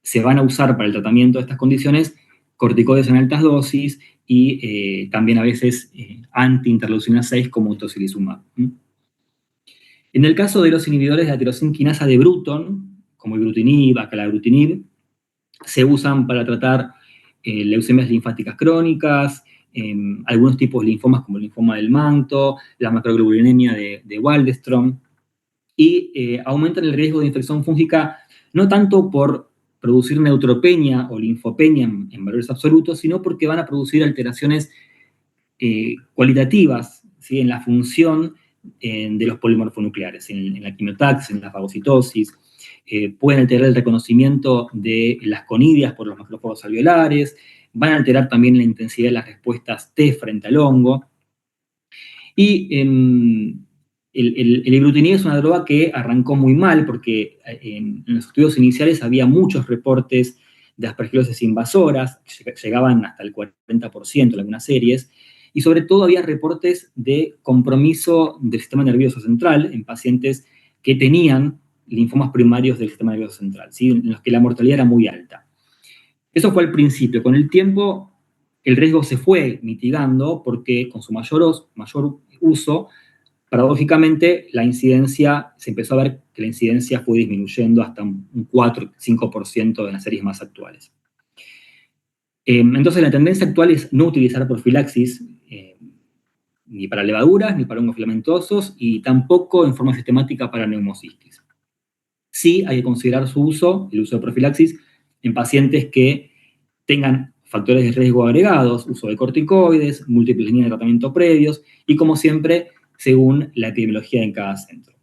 se van a usar para el tratamiento de estas condiciones corticoides en altas dosis y también a veces anti-interleucina 6 como tocilizumab. En el caso de los inhibidores de la tirosina quinasa de Bruton, como ibrutinib, acalabrutinib, se usan para tratar leucemias linfáticas crónicas, algunos tipos de linfomas como el linfoma del manto, la macroglobulinemia de Waldenström, y aumentan el riesgo de infección fúngica no tanto por producir neutropenia o linfopenia en valores absolutos, sino porque van a producir alteraciones cualitativas, ¿sí?, en la función de los polimorfonucleares, en la quimiotaxis, en la fagocitosis. Pueden alterar el reconocimiento de las conidias por los macrófagos alveolares, van a alterar también la intensidad de las respuestas T frente al hongo. Y el ibrutinib es una droga que arrancó muy mal porque en los estudios iniciales había muchos reportes de aspergilosis invasoras, que llegaban hasta el 40% en algunas series, y sobre todo había reportes de compromiso del sistema nervioso central en pacientes que tenían linfomas primarios del sistema nervioso central, ¿sí?, en los que la mortalidad era muy alta. Eso fue al principio. Con el tiempo, el riesgo se fue mitigando porque con su mayor uso, paradójicamente, se empezó a ver que la incidencia fue disminuyendo hasta un 4-5% en las series más actuales. Entonces, la tendencia actual es no utilizar profilaxis ni para levaduras, ni para hongos filamentosos, y tampoco en forma sistemática para neumocistis. Sí hay que considerar su uso, el uso de profilaxis, en pacientes que tengan factores de riesgo agregados, uso de corticoides, múltiples líneas de tratamiento previos, y como siempre, según la epidemiología en cada centro.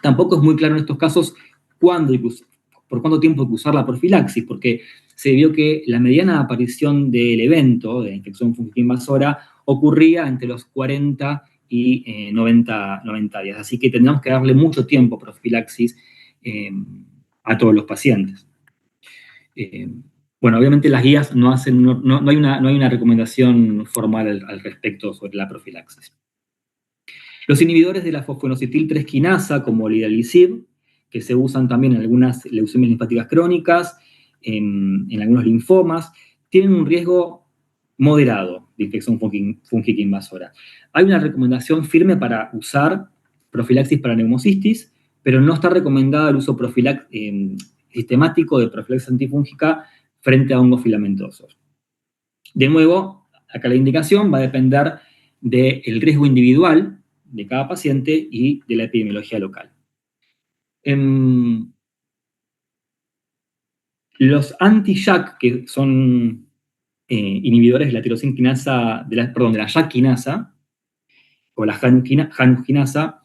Tampoco es muy claro en estos casos por cuánto tiempo hay que usar la profilaxis, porque se vio que la mediana aparición del evento de infección fúngica invasora ocurría entre los 40 y 90 días. Así que tendríamos que darle mucho tiempo a profilaxis a todos los pacientes. Bueno, obviamente las guías no hay una recomendación formal al respecto sobre la profilaxis. Los inhibidores de la fosfoinosietil-3 quinasa, como el idalicib, que se usan también en algunas leucemias linfáticas crónicas, en algunos linfomas, tienen un riesgo moderado de infección fúngica invasora. Hay una recomendación firme para usar profilaxis para neumocistis, pero no está recomendada el uso sistemático de profilaxis antifúngica frente a hongos filamentosos. De nuevo, acá la indicación va a depender del riesgo individual de cada paciente y de la epidemiología local. Los anti-JAK, que son inhibidores de la tirosina quinasa, de la JAK quinasa, o la Janus quinasa,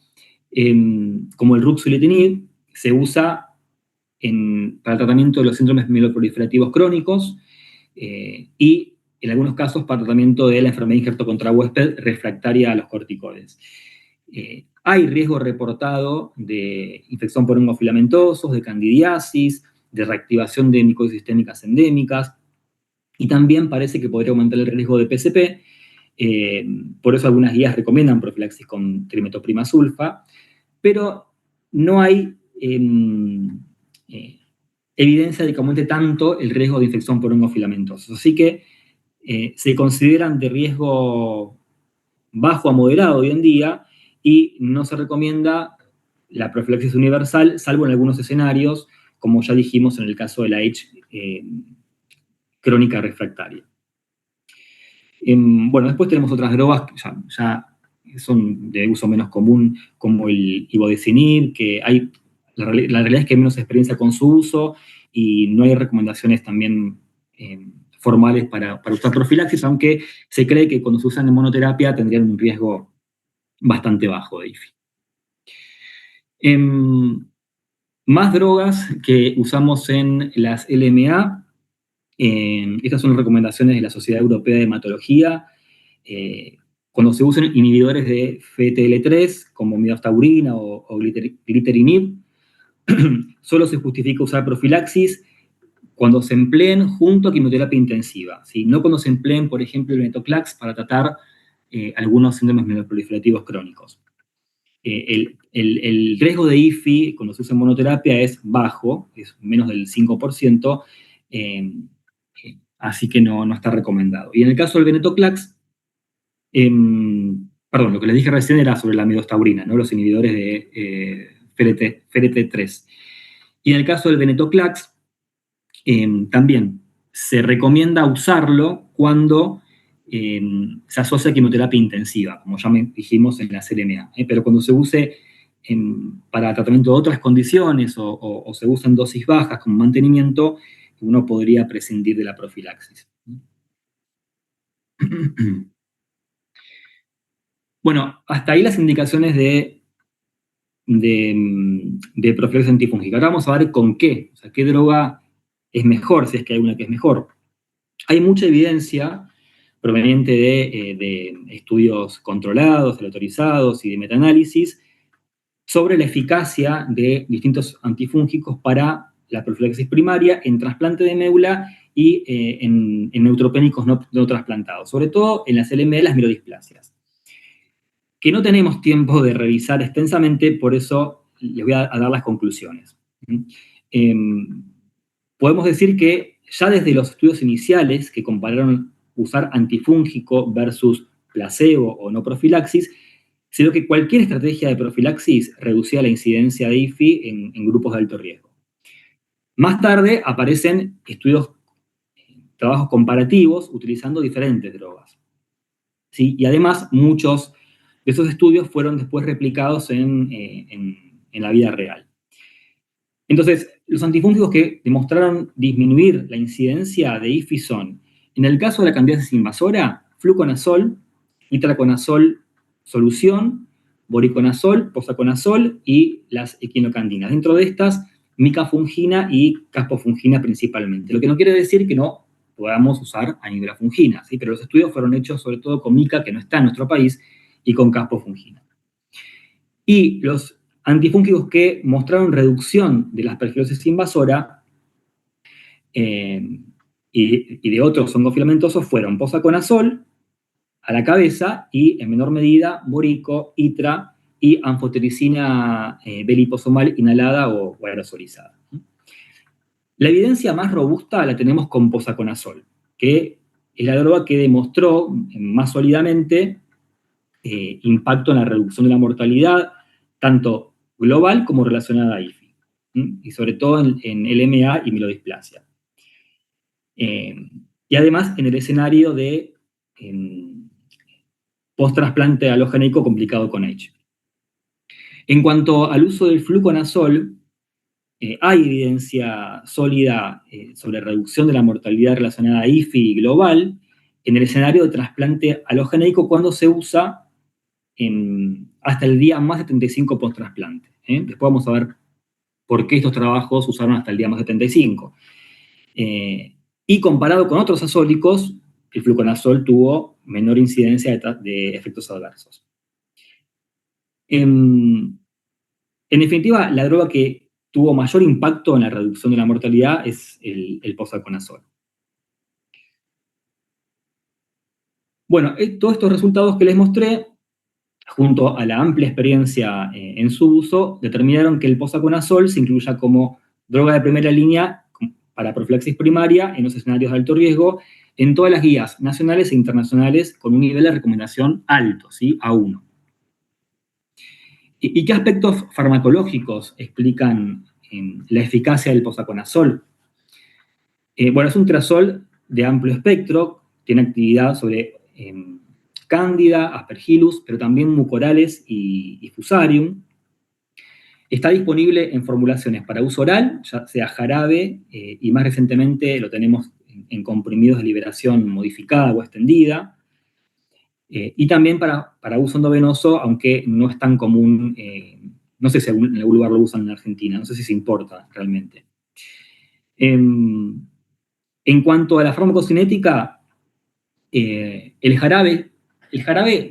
como el ruxolitinib, se usa para el tratamiento de los síndromes mieloproliferativos crónicos y en algunos casos para tratamiento de la enfermedad injerto contra huésped refractaria a los corticoides. Hay riesgo reportado de infección por hongos filamentosos, de candidiasis, de reactivación de micosis sistémicas endémicas, y también parece que podría aumentar el riesgo de PCP. Por eso algunas guías recomiendan profilaxis con trimetoprima sulfa, pero no hay evidencia de que aumente tanto el riesgo de infección por hongos filamentosos. Así que se consideran de riesgo bajo a moderado hoy en día y no se recomienda la profilaxis universal, salvo en algunos escenarios, como ya dijimos en el caso de la H crónica refractaria. Bueno, después tenemos otras drogas que ya son de uso menos común, como el ibudesonib, que la realidad es que hay menos experiencia con su uso y no hay recomendaciones también formales para usar profilaxis, aunque se cree que cuando se usan en monoterapia tendrían un riesgo bastante bajo de IFI. Más drogas que usamos en las LMA. Estas son recomendaciones de la Sociedad Europea de Hematología. Cuando se usan inhibidores de FTL3, como midastaurina o gliterinib, solo se justifica usar profilaxis cuando se empleen junto a quimioterapia intensiva, ¿sí? No cuando se empleen, por ejemplo, el venetoclax para tratar algunos síndromes mieloproliferativos crónicos. El riesgo de IFI cuando se usa en monoterapia es bajo, es menos del 5%, así que no está recomendado. Y en el caso del venetoclax, perdón, lo que les dije recién era sobre la midastaurina, ¿no? Los inhibidores de FLT3. Y en el caso del venetoclax, también se recomienda usarlo cuando se asocia a quimioterapia intensiva, como ya dijimos en la CLMA, pero cuando se use para tratamiento de otras condiciones o se usa en dosis bajas como mantenimiento, uno podría prescindir de la profilaxis. Bueno, hasta ahí las indicaciones de profilaxis antifúngica. Ahora vamos a ver con qué, o sea, qué droga es mejor, si es que hay una que es mejor. Hay mucha evidencia proveniente de estudios controlados, autorizados y de metaanálisis sobre la eficacia de distintos antifúngicos para la profilaxis primaria en trasplante de médula y en neutropénicos no trasplantados, sobre todo en las LM de las mielodisplasias, que no tenemos tiempo de revisar extensamente, por eso les voy a dar las conclusiones. Podemos decir que ya desde los estudios iniciales que compararon usar antifúngico versus placebo o no profilaxis, se vio que cualquier estrategia de profilaxis reducía la incidencia de IFI en grupos de alto riesgo. Más tarde aparecen trabajos comparativos utilizando diferentes drogas. ¿sí? Y además muchos de esos estudios fueron después replicados en la vida real. Entonces, los antifúngicos que demostraron disminuir la incidencia de IFI son, en el caso de la candidiasis invasora, fluconazol, itraconazol solución, voriconazol, posaconazol y las equinocandinas. Dentro de estas, micafungina y caspofungina principalmente. Lo que no quiere decir que no podamos usar anigrafungina, ¿sí? Pero los estudios fueron hechos sobre todo con mica, que no está en nuestro país, y con caspofungina. Y los antifúngicos que mostraron reducción de la aspergilosis invasora y de otros hongos filamentosos fueron posaconazol a la cabeza y, en menor medida, borico, itra y anfotericina B-liposomal inhalada o aerosolizada. La evidencia más robusta la tenemos con posaconazol, que es la droga que demostró más sólidamente impacto en la reducción de la mortalidad, tanto global como relacionada a IFI, y sobre todo en LMA y mielodisplasia. Y además en el escenario de post-trasplante halogénico complicado con H. En cuanto al uso del fluconazol, hay evidencia sólida sobre reducción de la mortalidad relacionada a IFI global en el escenario de trasplante halogénico cuando se usa hasta el día más 75 post-trasplante. Después vamos a ver por qué estos trabajos usaron hasta el día más 75. Y comparado con otros azólicos, el fluconazol tuvo menor incidencia de efectos adversos. En definitiva, la droga que tuvo mayor impacto en la reducción de la mortalidad es el posaconazol. Bueno, todos estos resultados que les mostré, junto a la amplia experiencia en su uso, determinaron que el posaconazol se incluya como droga de primera línea para profilaxis primaria en los escenarios de alto riesgo en todas las guías nacionales e internacionales con un nivel de recomendación alto, ¿sí? A1. ¿Y qué aspectos farmacológicos explican la eficacia del posaconazol? Bueno, es un trazol de amplio espectro, tiene actividad sobre Cándida, Aspergillus, pero también Mucorales y Fusarium. Está disponible en formulaciones para uso oral, ya sea jarabe, y más recientemente lo tenemos en comprimidos de liberación modificada o extendida, y también para uso endovenoso, aunque no es tan común, no sé si en algún lugar lo usan en Argentina, no sé si se importa realmente. En cuanto a la farmacocinética, el jarabe,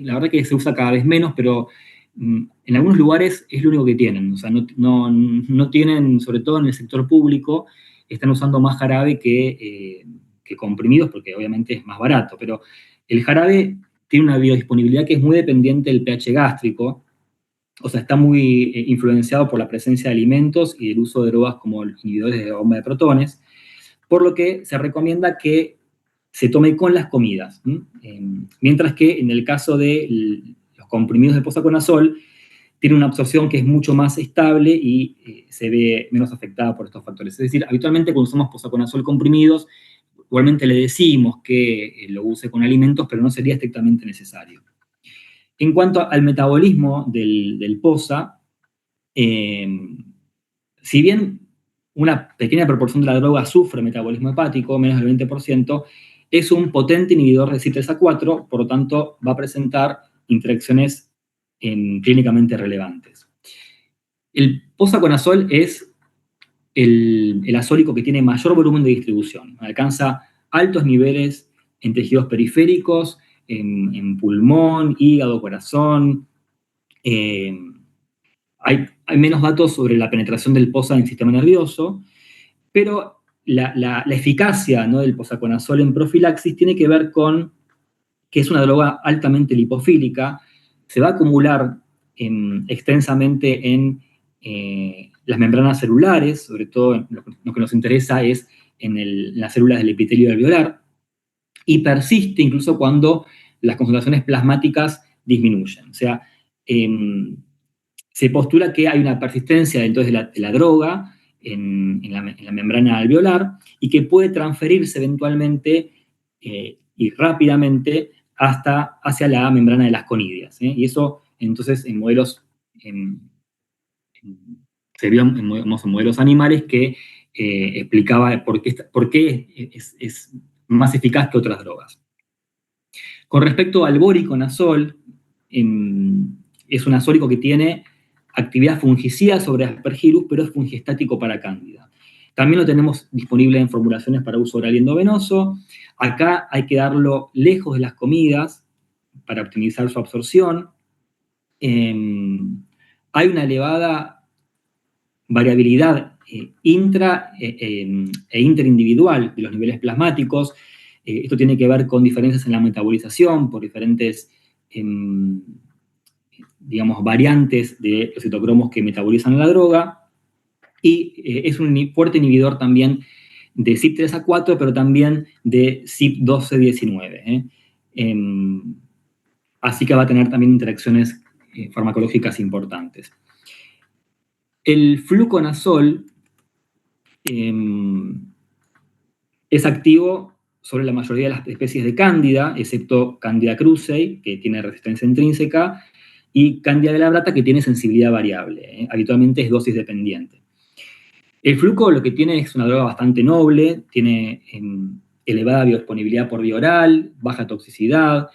la verdad que se usa cada vez menos, pero en algunos lugares es lo único que tienen. O sea, no tienen, sobre todo en el sector público, están usando más jarabe que comprimidos, porque obviamente es más barato. Pero el jarabe tiene una biodisponibilidad que es muy dependiente del pH gástrico. O sea, está muy influenciado por la presencia de alimentos y el uso de drogas como inhibidores de bomba de protones, por lo que se recomienda que se tome con las comidas. Mientras que en el caso de los comprimidos de posaconazol, tiene una absorción que es mucho más estable y se ve menos afectada por estos factores. Es decir, habitualmente cuando usamos posaconazol comprimidos, igualmente le decimos que lo use con alimentos, pero no sería estrictamente necesario. En cuanto al metabolismo del posa, si bien una pequeña proporción de la droga sufre metabolismo hepático, menos del 20%, es un potente inhibidor de CYP3A4, por lo tanto va a presentar interacciones clínicamente relevantes. El posaconazol es el azólico que tiene mayor volumen de distribución, alcanza altos niveles en tejidos periféricos, en pulmón, hígado, corazón. Hay menos datos sobre la penetración del posa en el sistema nervioso, pero la eficacia, ¿no?, del posaconazol en profilaxis tiene que ver con que es una droga altamente lipofílica, se va a acumular extensamente en las membranas celulares, sobre todo lo que nos interesa es en las células del epitelio alveolar, y persiste incluso cuando las concentraciones plasmáticas disminuyen. O sea, se postula que hay una persistencia entonces de la droga en la membrana alveolar y que puede transferirse eventualmente y rápidamente hacia la membrana de las conidias. Y eso, entonces, en modelos, se vio en modelos animales que explicaba por qué es más eficaz que otras drogas. Con respecto al voriconazol, es un azólico que tiene actividad fungicida sobre Aspergillus, pero es fungiestático para Cándida. También lo tenemos disponible en formulaciones para uso oral y endovenoso. Acá hay que darlo lejos de las comidas para optimizar su absorción. Hay una elevada variabilidad intra e interindividual de los niveles plasmáticos. Esto tiene que ver con diferencias en la metabolización por diferentes, digamos, variantes de los citocromos que metabolizan la droga. Y es un fuerte inhibidor también de CYP3A4, pero también de CYP1219. Así que va a tener también interacciones farmacológicas importantes. El fluconazol es activo sobre la mayoría de las especies de Cándida, excepto Candida krusei, que tiene resistencia intrínseca, y Candida glabrata, que tiene sensibilidad variable. Habitualmente es dosis dependiente. El fluco lo que tiene es una droga bastante noble, tiene elevada biodisponibilidad por vía oral, baja toxicidad,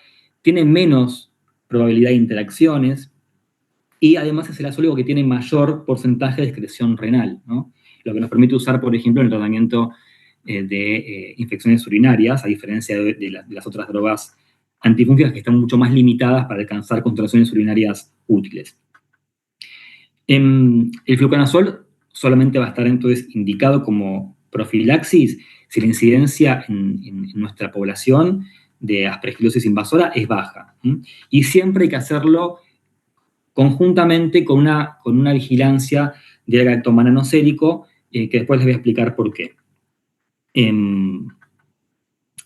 tiene menos probabilidad de interacciones, y además es el azólico que tiene mayor porcentaje de excreción renal, ¿no? Lo que nos permite usar, por ejemplo, en el tratamiento de infecciones urinarias, a diferencia de las otras drogas antifúngicas que están mucho más limitadas para alcanzar concentraciones urinarias útiles. El fluconazol solamente va a estar entonces indicado como profilaxis si la incidencia en nuestra población de aspergilosis invasora es baja. Y siempre hay que hacerlo conjuntamente con una vigilancia del galactomananocérico, que después les voy a explicar por qué.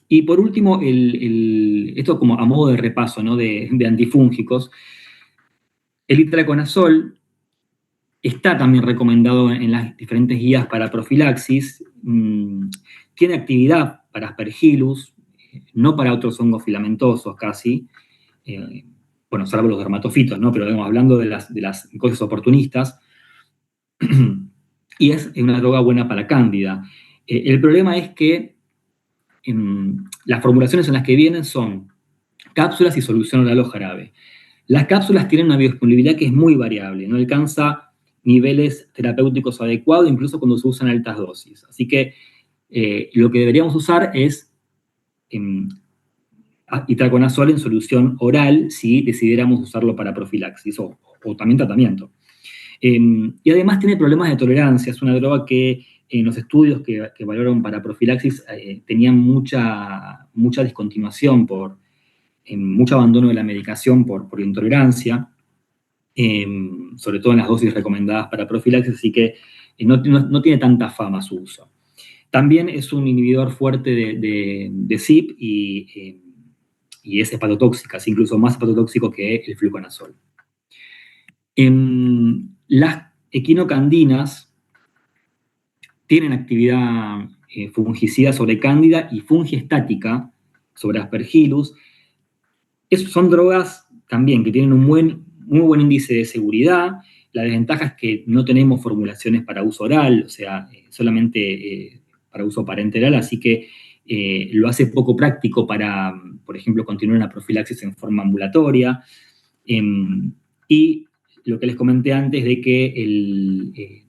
Y por último, esto como a modo de repaso, ¿no?, de antifúngicos, el itraconazol está también recomendado en las diferentes guías para profilaxis, tiene actividad para Aspergillus, no para otros hongos filamentosos casi, bueno, salvo los dermatofitos, ¿no?, pero digamos, hablando de las cosas oportunistas, y es una droga buena para Cándida. El problema es que las formulaciones en las que vienen son cápsulas y solución oral o jarabe. Las cápsulas tienen una biodisponibilidad que es muy variable, no alcanza niveles terapéuticos adecuados, incluso cuando se usan altas dosis. Así que lo que deberíamos usar es itraconazol en solución oral si decidiéramos usarlo para profilaxis o también tratamiento. Y además tiene problemas de tolerancia. Es una droga que en los estudios que evaluaron para profilaxis tenían mucha discontinuación, mucho abandono de la medicación por intolerancia, sobre todo en las dosis recomendadas para profilaxis, así que no tiene tanta fama su uso. También es un inhibidor fuerte de CYP y es hepatotóxica, es incluso más hepatotóxico que el fluconazol. Las equinocandinas tienen actividad fungicida sobre Cándida y fungiestática sobre Aspergillus. Son drogas también que tienen un muy buen índice de seguridad. La desventaja es que no tenemos formulaciones para uso oral, o sea, solamente para uso parenteral, así que lo hace poco práctico para, por ejemplo, continuar una profilaxis en forma ambulatoria. Y lo que les comenté antes de que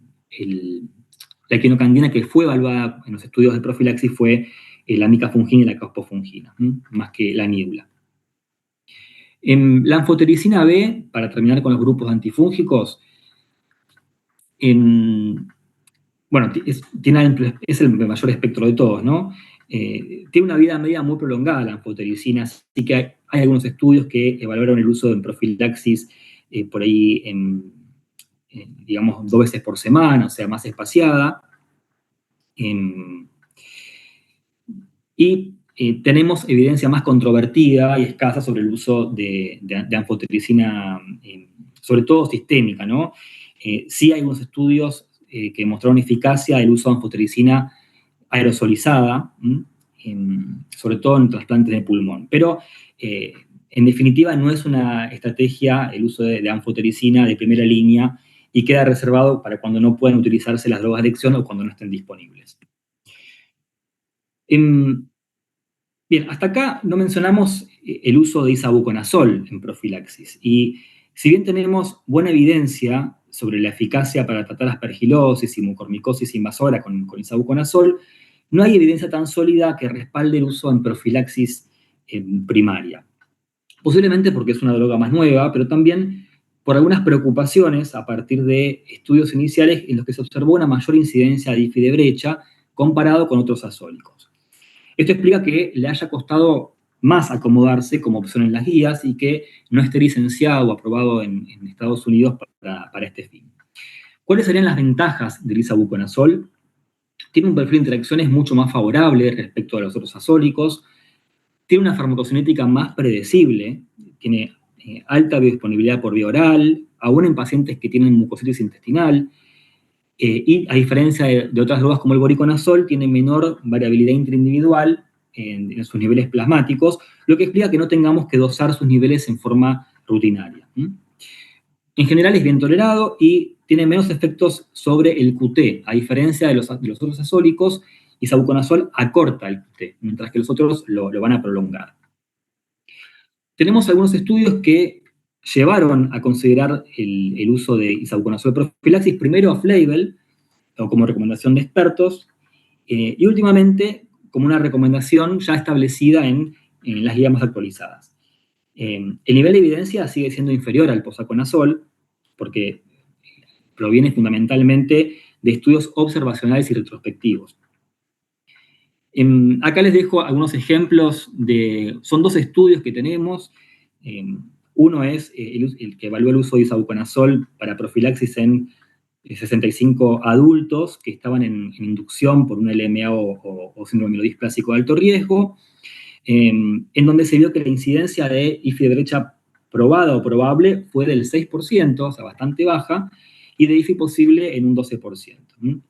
la equinocandina que fue evaluada en los estudios de profilaxis fue la micafungina y la caspofungina, más que la nídula. La anfotericina B, para terminar con los grupos antifúngicos, bueno, es el mayor espectro de todos, ¿no? Tiene una vida media muy prolongada la anfotericina, así que hay algunos estudios que evaluaron el uso en profilaxis por ahí digamos, 2 veces por semana, o sea, más espaciada. Y tenemos evidencia más controvertida y escasa sobre el uso de anfotericina, sobre todo sistémica, ¿no? Sí hay unos estudios que mostraron eficacia del uso de anfotericina aerosolizada, sobre todo en trasplantes de pulmón. Pero, en definitiva, no es una estrategia el uso de anfotericina de primera línea y queda reservado para cuando no puedan utilizarse las drogas de elección o cuando no estén disponibles. Bien, hasta acá no mencionamos el uso de isavuconazol en profilaxis. Y si bien tenemos buena evidencia sobre la eficacia para tratar aspergilosis y mucormicosis invasora con isavuconazol, no hay evidencia tan sólida que respalde el uso en profilaxis primaria. Posiblemente porque es una droga más nueva, pero también por algunas preocupaciones a partir de estudios iniciales en los que se observó una mayor incidencia de IFI de brecha comparado con otros azólicos. Esto explica que le haya costado más acomodarse como opción en las guías y que no esté licenciado o aprobado en Estados Unidos para este fin. ¿Cuáles serían las ventajas del isavuconazol? Tiene un perfil de interacciones mucho más favorable respecto a los otros azólicos, tiene una farmacocinética más predecible, tiene alta biodisponibilidad por vía oral, aún en pacientes que tienen mucositis intestinal, y a diferencia de otras drogas como el voriconazol, tiene menor variabilidad interindividual en sus niveles plasmáticos, lo que explica que no tengamos que dosar sus niveles en forma rutinaria. En general es bien tolerado y tiene menos efectos sobre el QT, a diferencia de los otros azólicos, isavuconazol acorta el QT, mientras que los otros lo van a prolongar. Tenemos algunos estudios que llevaron a considerar el uso de isavuconazol de profilaxis, primero off-label, o como recomendación de expertos, y últimamente como una recomendación ya establecida en las guías más actualizadas. El nivel de evidencia sigue siendo inferior al posaconazol, porque proviene fundamentalmente de estudios observacionales y retrospectivos. Acá les dejo algunos ejemplos son dos estudios que tenemos. Uno es el que evalúa el uso de isavuconazol para profilaxis en 65 adultos que estaban en inducción por un LMA o síndrome mielodisplásico de alto riesgo, en donde se vio que la incidencia de IFI de brecha probada o probable fue del 6%, o sea, bastante baja, y de IFI posible en un 12%.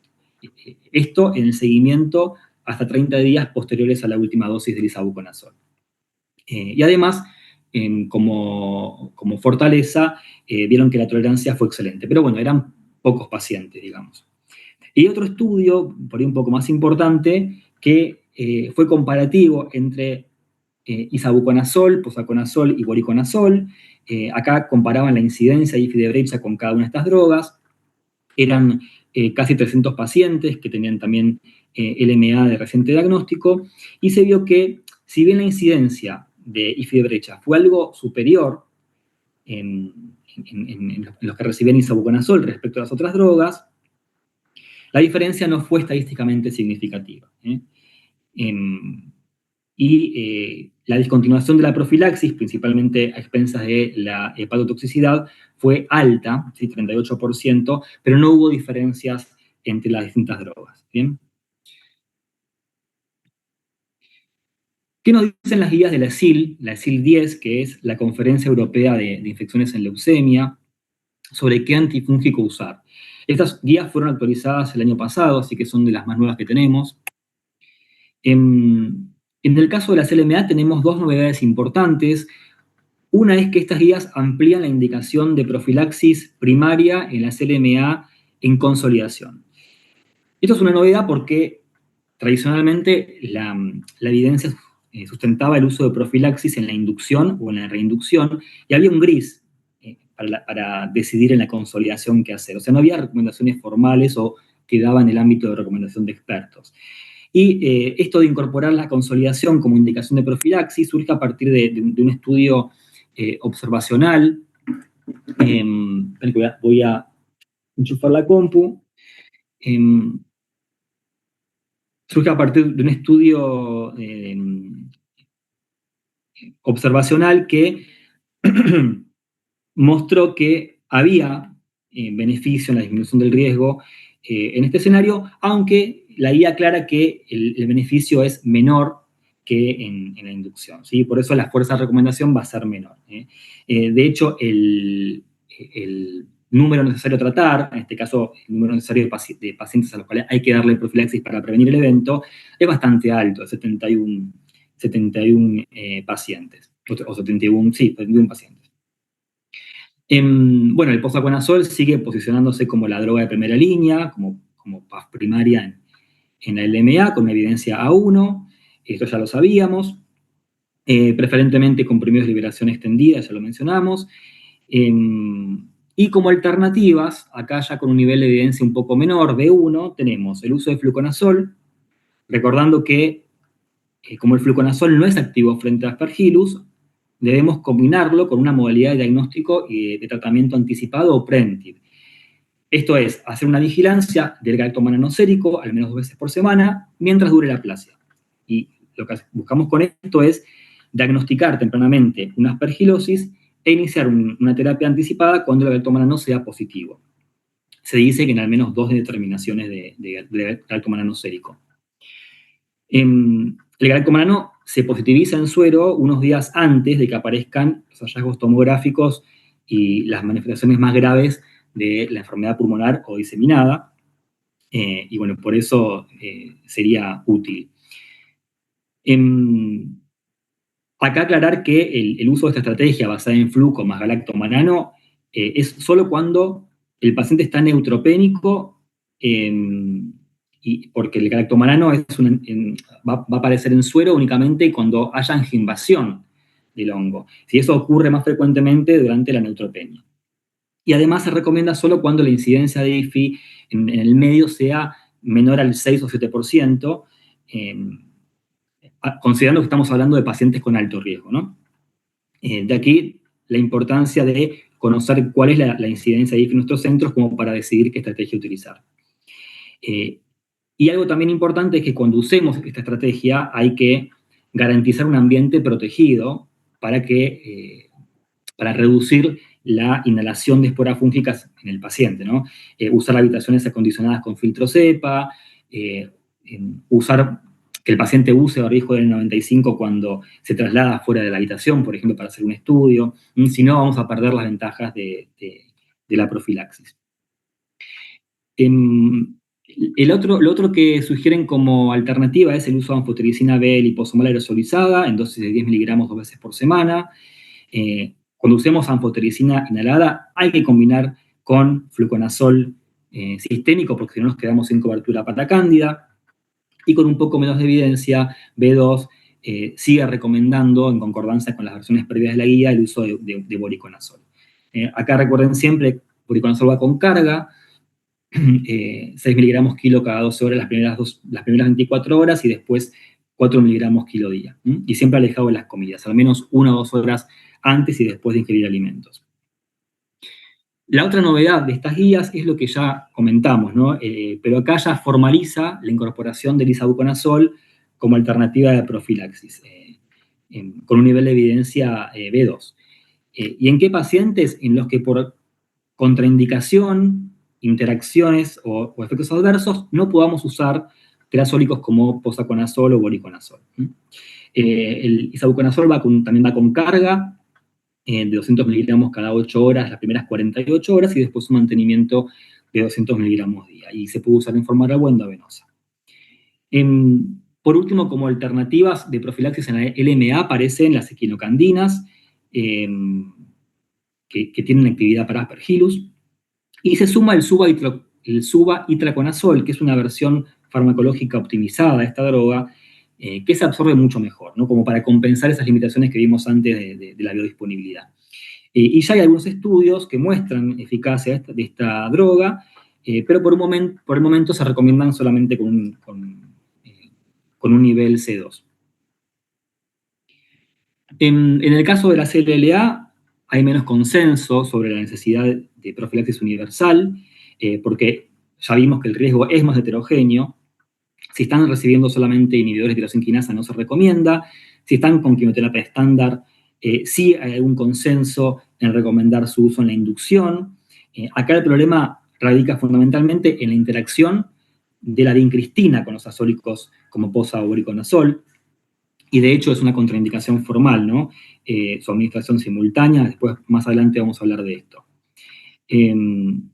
Esto en el seguimiento hasta 30 días posteriores a la última dosis del isavuconazol. Y además, como fortaleza, vieron que la tolerancia fue excelente. Pero bueno, eran pocos pacientes, digamos. Y otro estudio, por ahí un poco más importante, que fue comparativo entre isavuconazol, posaconazol y voriconazol. Acá comparaban la incidencia de IFI de brecha con cada una de estas drogas. Eran casi 300 pacientes que tenían también LMA de reciente diagnóstico, y se vio que, si bien la incidencia de IFI de brecha fue algo superior en los que recibían isavuconazol respecto a las otras drogas, la diferencia no fue estadísticamente significativa. La discontinuación de la profilaxis, principalmente a expensas de la hepatotoxicidad, fue alta, ¿sí? 38%, pero no hubo diferencias entre las distintas drogas. ¿Bien? ¿Qué nos dicen las guías de la ESIL 10, que es la Conferencia Europea de Infecciones en Leucemia, sobre qué antifúngico usar? Estas guías fueron actualizadas el año pasado, así que son de las más nuevas que tenemos. En el caso de las LMA tenemos dos novedades importantes. Una es que estas guías amplían la indicación de profilaxis primaria en las LMA en consolidación. Esto es una novedad porque tradicionalmente la evidencia sustentaba el uso de profilaxis en la inducción o en la reinducción, y había un gris para decidir en la consolidación qué hacer. O sea, no había recomendaciones formales o quedaba en el ámbito de recomendación de expertos. Y esto de incorporar la consolidación como indicación de profilaxis surge a partir de un estudio observacional. Voy a enchufar la compu. Surge a partir de un estudio observacional que mostró que había beneficio en la disminución del riesgo en este escenario, aunque la guía aclara que el beneficio es menor que en la inducción, ¿sí? Por eso la fuerza de recomendación va a ser menor. De hecho, el número necesario a tratar, en este caso el número necesario de pacientes a los cuales hay que darle profilaxis para prevenir el evento, es bastante alto, 71 pacientes, o 71, sí, 71 pacientes. Bueno, el posaconazol sigue posicionándose como la droga de primera línea, como PAF primaria en la LMA, con una evidencia A1, esto ya lo sabíamos, preferentemente comprimidos de liberación extendida, ya lo mencionamos, y como alternativas, acá ya con un nivel de evidencia un poco menor, B1, tenemos el uso de fluconazol, recordando que como el fluconazol no es activo frente a Aspergillus, debemos combinarlo con una modalidad de diagnóstico y de tratamiento anticipado o preventive. Esto es, hacer una vigilancia del galactomanano sérico al menos 2 veces por semana mientras dure la aplasia. Y lo que buscamos con esto es diagnosticar tempranamente una aspergilosis e iniciar una terapia anticipada cuando el galactomanano sea positivo. Se dice que en al menos 2 determinaciones de galactomanano sérico. El galactomanano se positiviza en suero unos días antes de que aparezcan los hallazgos tomográficos y las manifestaciones más graves de la enfermedad pulmonar o diseminada, y bueno, por eso sería útil. Acá aclarar que el uso de esta estrategia basada en fluco más galactomanano es solo cuando el paciente está neutropénico, y porque el galactomanano va a aparecer en suero únicamente cuando haya angioinvasión del hongo. Si eso ocurre más frecuentemente durante la neutropenia. Y además se recomienda solo cuando la incidencia de IFI en el medio sea menor al 6 o 7%, considerando que estamos hablando de pacientes con alto riesgo, ¿no? De aquí la importancia de conocer cuál es la incidencia de IFI en nuestros centros como para decidir qué estrategia utilizar. Y algo también importante es que cuando usemos esta estrategia hay que garantizar un ambiente protegido para reducir la inhalación de esporas fúngicas en el paciente, ¿no? Usar habitaciones acondicionadas con filtro cepa, que el paciente use barbijo del 95 cuando se traslada fuera de la habitación, por ejemplo, para hacer un estudio. Si no, vamos a perder las ventajas de la profilaxis. Lo otro que sugieren como alternativa es el uso de anfotericina B liposomal aerosolizada en dosis de 10 miligramos 2 veces por semana. Cuando usemos anfotericina inhalada, hay que combinar con fluconazol sistémico, porque si no nos quedamos sin cobertura para cándida. Y con un poco menos de evidencia, B2 sigue recomendando, en concordancia con las versiones previas de la guía, el uso de voriconazol. Acá recuerden siempre, voriconazol va con carga, 6 miligramos kilo cada 12 horas las primeras 24 horas y después 4 miligramos kilo día. Y siempre alejado de las comidas, al menos 1 o 2 horas antes y después de ingerir alimentos. La otra novedad de estas guías es lo que ya comentamos, ¿no? Pero acá ya formaliza la incorporación del isavuconazol como alternativa de profilaxis, con un nivel de evidencia B2. ¿Y en qué pacientes? En los que por contraindicación, interacciones o efectos adversos no podamos usar triazólicos como posaconazol o voriconazol. El isavuconazol también va con carga, de 200 miligramos cada 8 horas, las primeras 48 horas, y después un mantenimiento de 200 miligramos día. Y se puede usar en forma oral o endovenosa. Por último, como alternativas de profilaxis en la LMA aparecen las equinocandinas, que tienen actividad para Aspergillus, y se suma el suba-itraconazol, que es una versión farmacológica optimizada de esta droga, que se absorbe mucho mejor, ¿no? Como para compensar esas limitaciones que vimos antes de la biodisponibilidad. Y ya hay algunos estudios que muestran eficacia de esta droga, pero por el momento se recomiendan solamente con un nivel C2. En el caso de la CLLA, hay menos consenso sobre la necesidad de profilaxis universal, porque ya vimos que el riesgo es más heterogéneo. Si están recibiendo solamente inhibidores de tirosinquinasa, no se recomienda. Si están con quimioterapia estándar, sí hay algún consenso en recomendar su uso en la inducción. Acá el problema radica fundamentalmente en la interacción de la vincristina con los azólicos como posa o voriconazol, y de hecho es una contraindicación formal, ¿no? Su administración simultánea, después más adelante vamos a hablar de esto. Bien,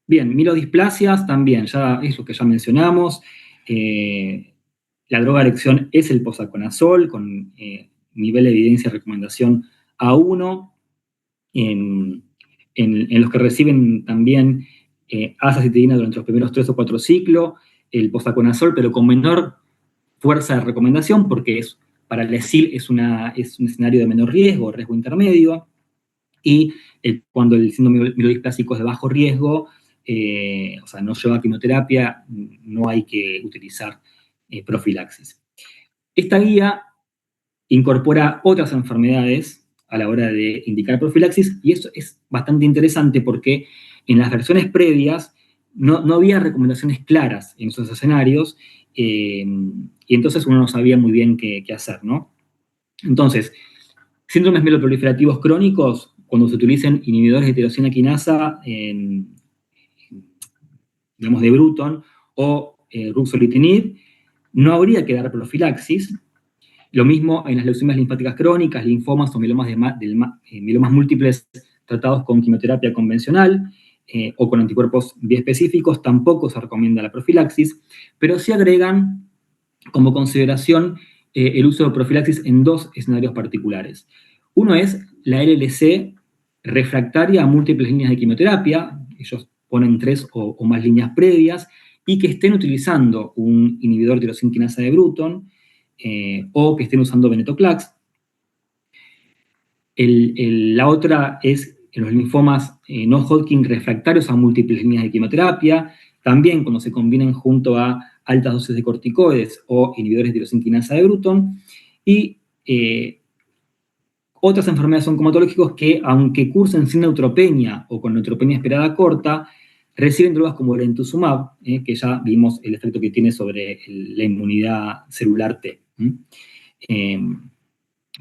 milodisplasias también, ya es lo que ya mencionamos. La droga de elección es el posaconazol, con nivel de evidencia y recomendación A1. En los que reciben también azacitidina durante los primeros 3 o 4 ciclos, el posaconazol, pero con menor fuerza de recomendación, porque para el ESIL es un escenario de menor riesgo intermedio, y cuando el síndrome mielodisplásico es de bajo riesgo, o sea, no lleva quimioterapia, no hay que utilizar profilaxis. Esta guía incorpora otras enfermedades a la hora de indicar profilaxis, y eso es bastante interesante porque en las versiones previas no había recomendaciones claras en esos escenarios, y entonces uno no sabía muy bien qué hacer, ¿no? Entonces, síndromes mieloproliferativos crónicos, cuando se utilicen inhibidores de tirosina quinasa, digamos de Bruton, o ruxolitinib, no habría que dar profilaxis. Lo mismo en las leucemias linfáticas crónicas, linfomas o mielomas múltiples tratados con quimioterapia convencional o con anticuerpos biespecíficos, tampoco se recomienda la profilaxis, pero sí agregan como consideración el uso de profilaxis en 2 escenarios particulares. Uno es la LLC refractaria a múltiples líneas de quimioterapia, ellos ponen 3 o más líneas previas, y que estén utilizando un inhibidor de tirosina quinasa de Bruton, o que estén usando venetoclax. La otra es en los linfomas no Hodgkin refractarios a múltiples líneas de quimioterapia, también cuando se combinen junto a altas dosis de corticoides o inhibidores de tirosina quinasa de Bruton, y otras enfermedades oncomatológicas que, aunque cursen sin neutropenia o con neutropenia esperada corta, reciben drogas como el entusumab, que ya vimos el efecto que tiene sobre la inmunidad celular T.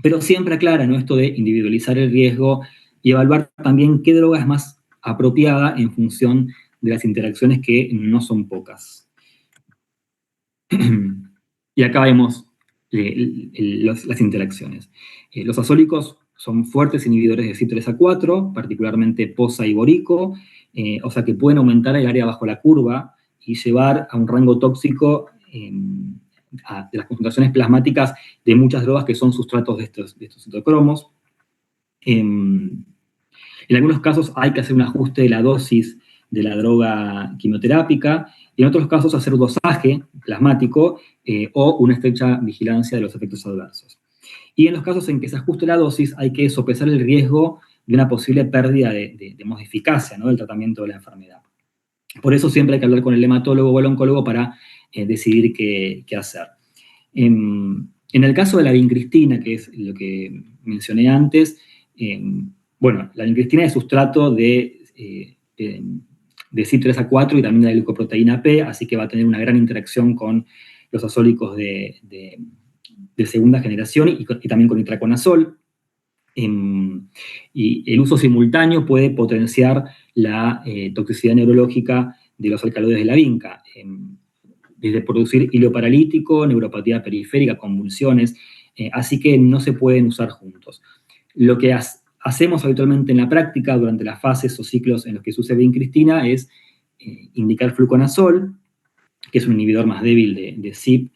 Pero siempre aclara, ¿no?, esto de individualizar el riesgo y evaluar también qué droga es más apropiada en función de las interacciones, que no son pocas. Y acá vemos las interacciones. Los azólicos son fuertes inhibidores de CYP3A4, particularmente posa y borico, o sea que pueden aumentar el área bajo la curva y llevar a un rango tóxico de las concentraciones plasmáticas de muchas drogas que son sustratos de estos citocromos. En algunos casos hay que hacer un ajuste de la dosis de la droga quimioterápica, y en otros casos hacer dosaje plasmático o una estrecha vigilancia de los efectos adversos. Y en los casos en que se ajuste la dosis, hay que sopesar el riesgo de una posible pérdida de eficacia, ¿no?, del tratamiento de la enfermedad. Por eso siempre hay que hablar con el hematólogo o el oncólogo para decidir qué hacer. En el caso de la vincristina, que es lo que mencioné antes, bueno, la vincristina es sustrato de CYP3A4 y también de la glucoproteína P, así que va a tener una gran interacción con los azólicos de segunda generación y también con itraconazol. Y el uso simultáneo puede potenciar la toxicidad neurológica de los alcaloides de la vinca, desde producir hilo paralítico, neuropatía periférica, convulsiones, así que no se pueden usar juntos. Lo que hacemos habitualmente en la práctica durante las fases o ciclos en los que se usa vincristina es indicar fluconazol, que es un inhibidor más débil de CYP,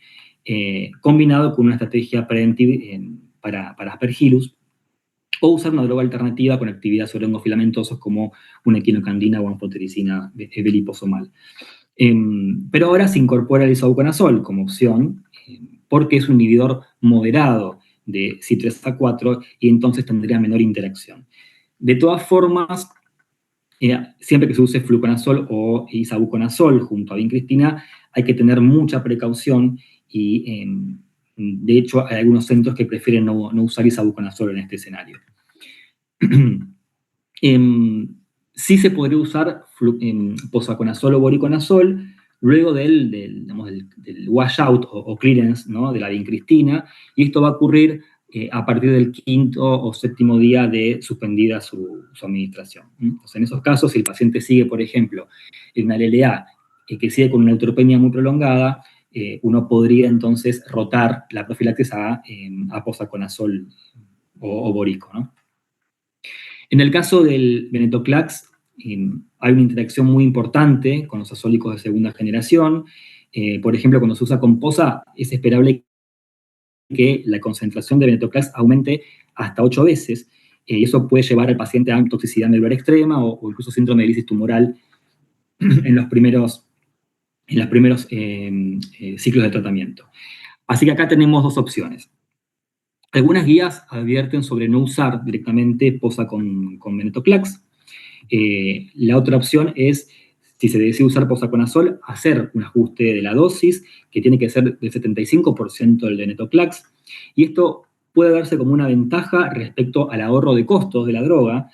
combinado con una estrategia preventiva para Aspergillus, o usar una droga alternativa con actividad sobre hongos filamentosos como una equinocandina o anfotericina liposomal. Pero ahora se incorpora el isobuconazol como opción, porque es un inhibidor moderado de CYP3A4 y entonces tendría menor interacción. De todas formas, siempre que se use fluconazol o isavuconazol junto a vincristina, hay que tener mucha precaución y, de hecho, hay algunos centros que prefieren no usar isavuconazol en este escenario. Sí se podría usar posaconazol o boriconazol luego del washout o clearance, ¿no?, de la vincristina, y esto va a ocurrir a partir del 5º o 7º día de suspendida su administración. Entonces, en esos casos, si el paciente sigue, por ejemplo, en una LLA que sigue con una neutropenia muy prolongada, uno podría entonces rotar la profilaxis a posaconazol o borico, ¿no? En el caso del venetoclax, hay una interacción muy importante con los azólicos de segunda generación. Por ejemplo, cuando se usa con POSA, es esperable que la concentración de venetoclax aumente hasta 8 veces, y eso puede llevar al paciente a toxicidad medular extrema o incluso síndrome de lisis tumoral en los primeros ciclos de tratamiento. Así que acá tenemos dos opciones. Algunas guías advierten sobre no usar directamente POSA con venetoclax. La otra opción es, si se decide usar posaconazol, hacer un ajuste de la dosis, que tiene que ser del 75% del venetoclax, y esto puede verse como una ventaja respecto al ahorro de costos de la droga,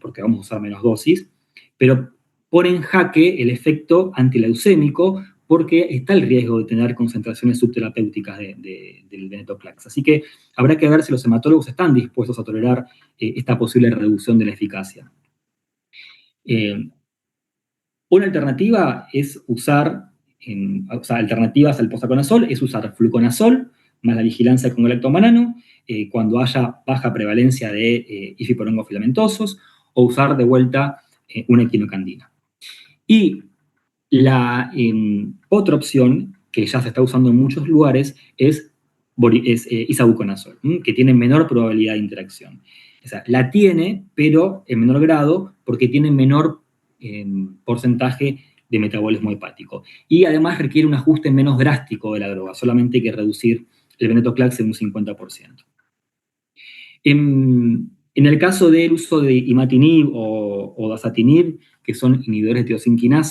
porque vamos a usar menos dosis, pero pone en jaque el efecto antileucémico porque está el riesgo de tener concentraciones subterapéuticas del venetoclax. Así que habrá que ver si los hematólogos están dispuestos a tolerar esta posible reducción de la eficacia. Una alternativa es usar, alternativas al posaconazol, es usar fluconazol más la vigilancia con galactomanano cuando haya baja prevalencia de hifiporongos filamentosos, o usar de vuelta una equinocandina. Y la otra opción, que ya se está usando en muchos lugares, es isavuconazol, que tiene menor probabilidad de interacción. O sea, la tiene, pero en menor grado, porque tiene menor porcentaje de metabolismo hepático. Y además requiere un ajuste menos drástico de la droga, solamente hay que reducir el venetoclax en un 50%. En el caso del uso de imatinib o dasatinib, que son inhibidores de tirosina,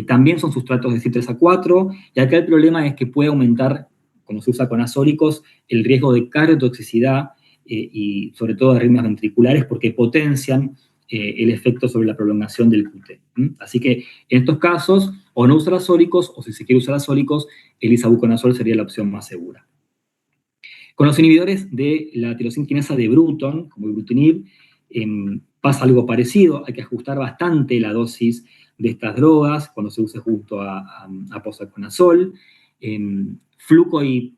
también son sustratos de CYP3A4, y acá el problema es que puede aumentar, cuando se usa con azólicos, el riesgo de cardiotoxicidad y sobre todo de arritmias ventriculares, porque potencian el efecto sobre la prolongación del QT. Así que en estos casos, o no usar azólicos, o si se quiere usar azólicos, el isavuconazol sería la opción más segura. Con los inhibidores de la tirosina quinasa de Bruton, como el ibrutinib, pasa algo parecido, hay que ajustar bastante la dosis de estas drogas cuando se use junto a posaconazol. Fluco y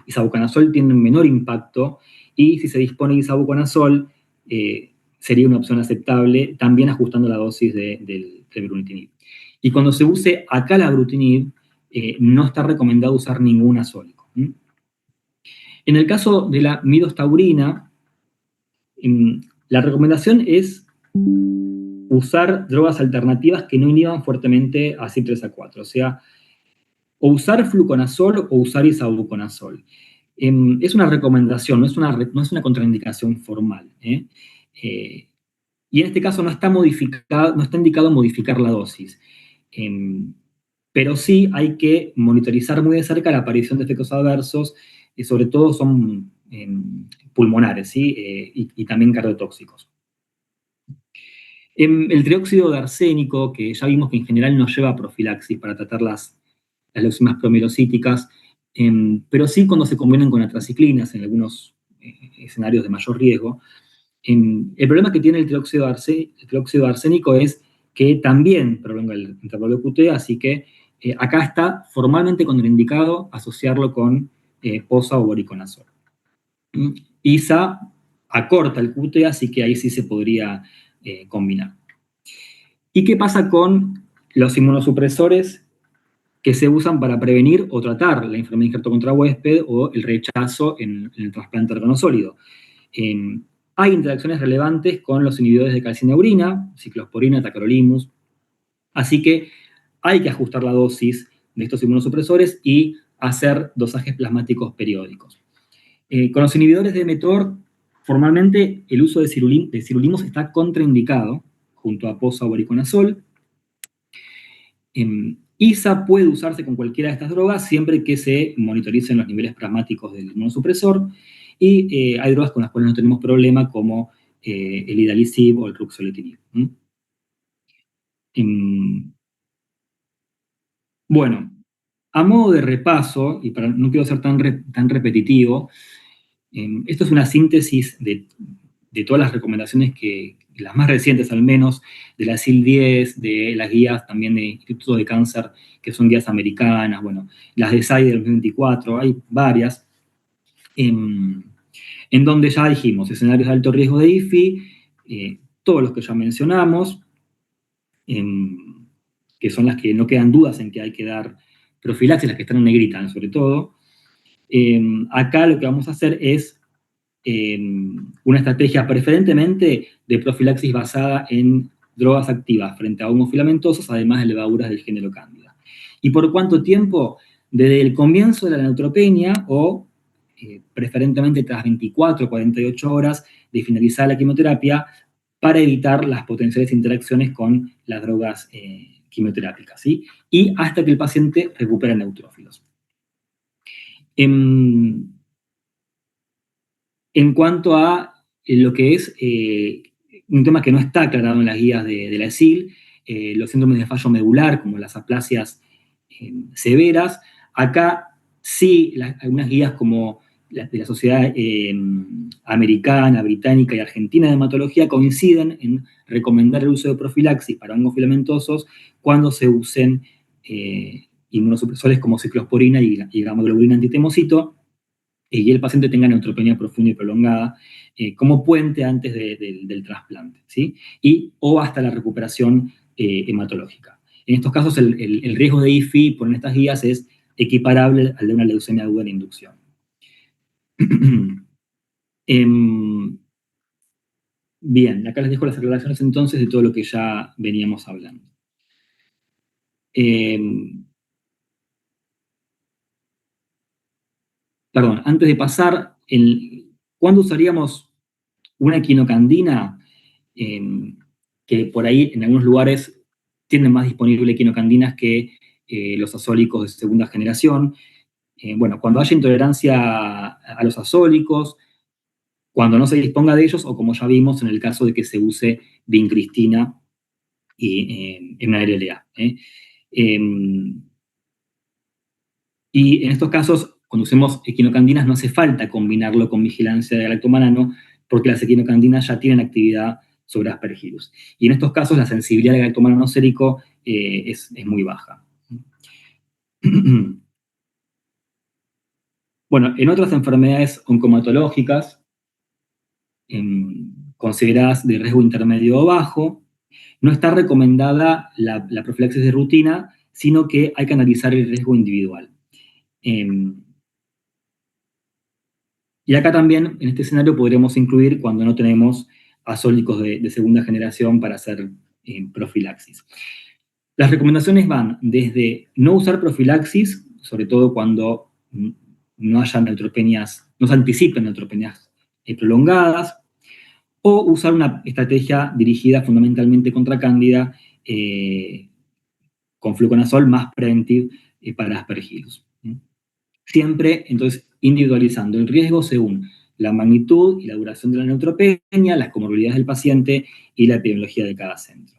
isavuconazol tienen menor impacto, y si se dispone de isavuconazol, sería una opción aceptable, también ajustando la dosis del brutinib. Y cuando se use acalabrutinib, no está recomendado usar ningún azólico. En el caso de la midostaurina, la recomendación es usar drogas alternativas que no inhiban fuertemente a CYP3A4, o sea, o usar fluconazol o usar isavuconazol. Es una recomendación, no es una contraindicación formal. Y en este caso no está indicado modificar la dosis. Pero sí hay que monitorizar muy de cerca la aparición de efectos adversos, y sobre todo son pulmonares, ¿sí? Y también cardiotóxicos. El trióxido de arsénico, que ya vimos que en general no lleva profilaxis para tratar las leucemias promielocíticas, pero sí cuando se combinan con atraciclinas en algunos escenarios de mayor riesgo. El problema que tiene el trióxido de arsénico es que también prolonga el intervalo QT, así que acá está formalmente contraindicado asociarlo con POSA o voriconazol. ISA acorta el QT, así que ahí sí se podría combinar. ¿Y qué pasa con los inmunosupresores que se usan para prevenir o tratar la enfermedad injerto contra huésped o el rechazo en el trasplante organosólido? Hay interacciones relevantes con los inhibidores de calcineurina, ciclosporina, tacrolimus, así que hay que ajustar la dosis de estos inmunosupresores y hacer dosajes plasmáticos periódicos. Con los inhibidores de mTOR, formalmente el uso de sirolimus está contraindicado junto a POSA o voriconazol. ISA puede usarse con cualquiera de estas drogas siempre que se monitoricen los niveles plasmáticos del inmunosupresor, y hay drogas con las cuales no tenemos problema, como el idalicib o el ruxolitinib. Bueno, a modo de repaso, y no quiero ser tan repetitivo, esto es una síntesis de todas las recomendaciones las más recientes al menos, de la SIL-10, de las guías también de Instituto de Cáncer, que son guías americanas, bueno, las de SAI del 2024, hay varias. en donde ya dijimos, escenarios de alto riesgo de IFI, todos los que ya mencionamos, que son las que no quedan dudas en que hay que dar profilaxis, las que están en negrita, sobre todo. Acá lo que vamos a hacer es una estrategia preferentemente de profilaxis basada en drogas activas frente a hongos filamentosos, además de levaduras del género Cándida. ¿Y por cuánto tiempo? Desde el comienzo de la neutropenia o preferentemente tras 24 o 48 horas de finalizar la quimioterapia para evitar las potenciales interacciones con las drogas quimioterápicas, ¿sí? Y hasta que el paciente recupera neutrófilos. En cuanto a lo que es un tema que no está aclarado en las guías de la ESIL, los síndromes de fallo medular, como las aplasias severas, acá sí algunas guías como las de la Sociedad Americana, Británica y Argentina de Hematología coinciden en recomendar el uso de profilaxis para hongos filamentosos cuando se usen inmunosupresores como ciclosporina y gamma globulina antitemocito, y el paciente tenga neutropenia profunda y prolongada como puente antes del trasplante, ¿sí? O hasta la recuperación hematológica. En estos casos, el riesgo de IFI, por estas guías, es equiparable al de una leucemia aguda en inducción. Bien, acá les dejo las aclaraciones entonces de todo lo que ya veníamos hablando. Perdón, antes de pasar, ¿cuándo usaríamos una quinocandina? Que por ahí en algunos lugares tienen más disponible quinocandinas que los azólicos de segunda generación. Bueno, cuando haya intolerancia a los azólicos, cuando no se disponga de ellos, o como ya vimos en el caso de que se use vincristina en una LLA. Y en estos casos, cuando usemos equinocandinas, no hace falta combinarlo con vigilancia de galactomanano, porque las equinocandinas ya tienen actividad sobre Aspergillus. Y en estos casos, la sensibilidad del galactomanano sérico es muy baja. Bueno, en otras enfermedades oncomatológicas, consideradas de riesgo intermedio o bajo, no está recomendada la profilaxis de rutina, sino que hay que analizar el riesgo individual. Y acá también, en este escenario, podremos incluir cuando no tenemos azólicos de segunda generación para hacer profilaxis. Las recomendaciones van desde no usar profilaxis, sobre todo cuando no haya neutropenias, no se anticipen neutropenias prolongadas, o usar una estrategia dirigida fundamentalmente contra cándida con fluconazol más preventive para Aspergillus. Siempre, entonces, individualizando el riesgo según la magnitud y la duración de la neutropenia, las comorbilidades del paciente y la epidemiología de cada centro.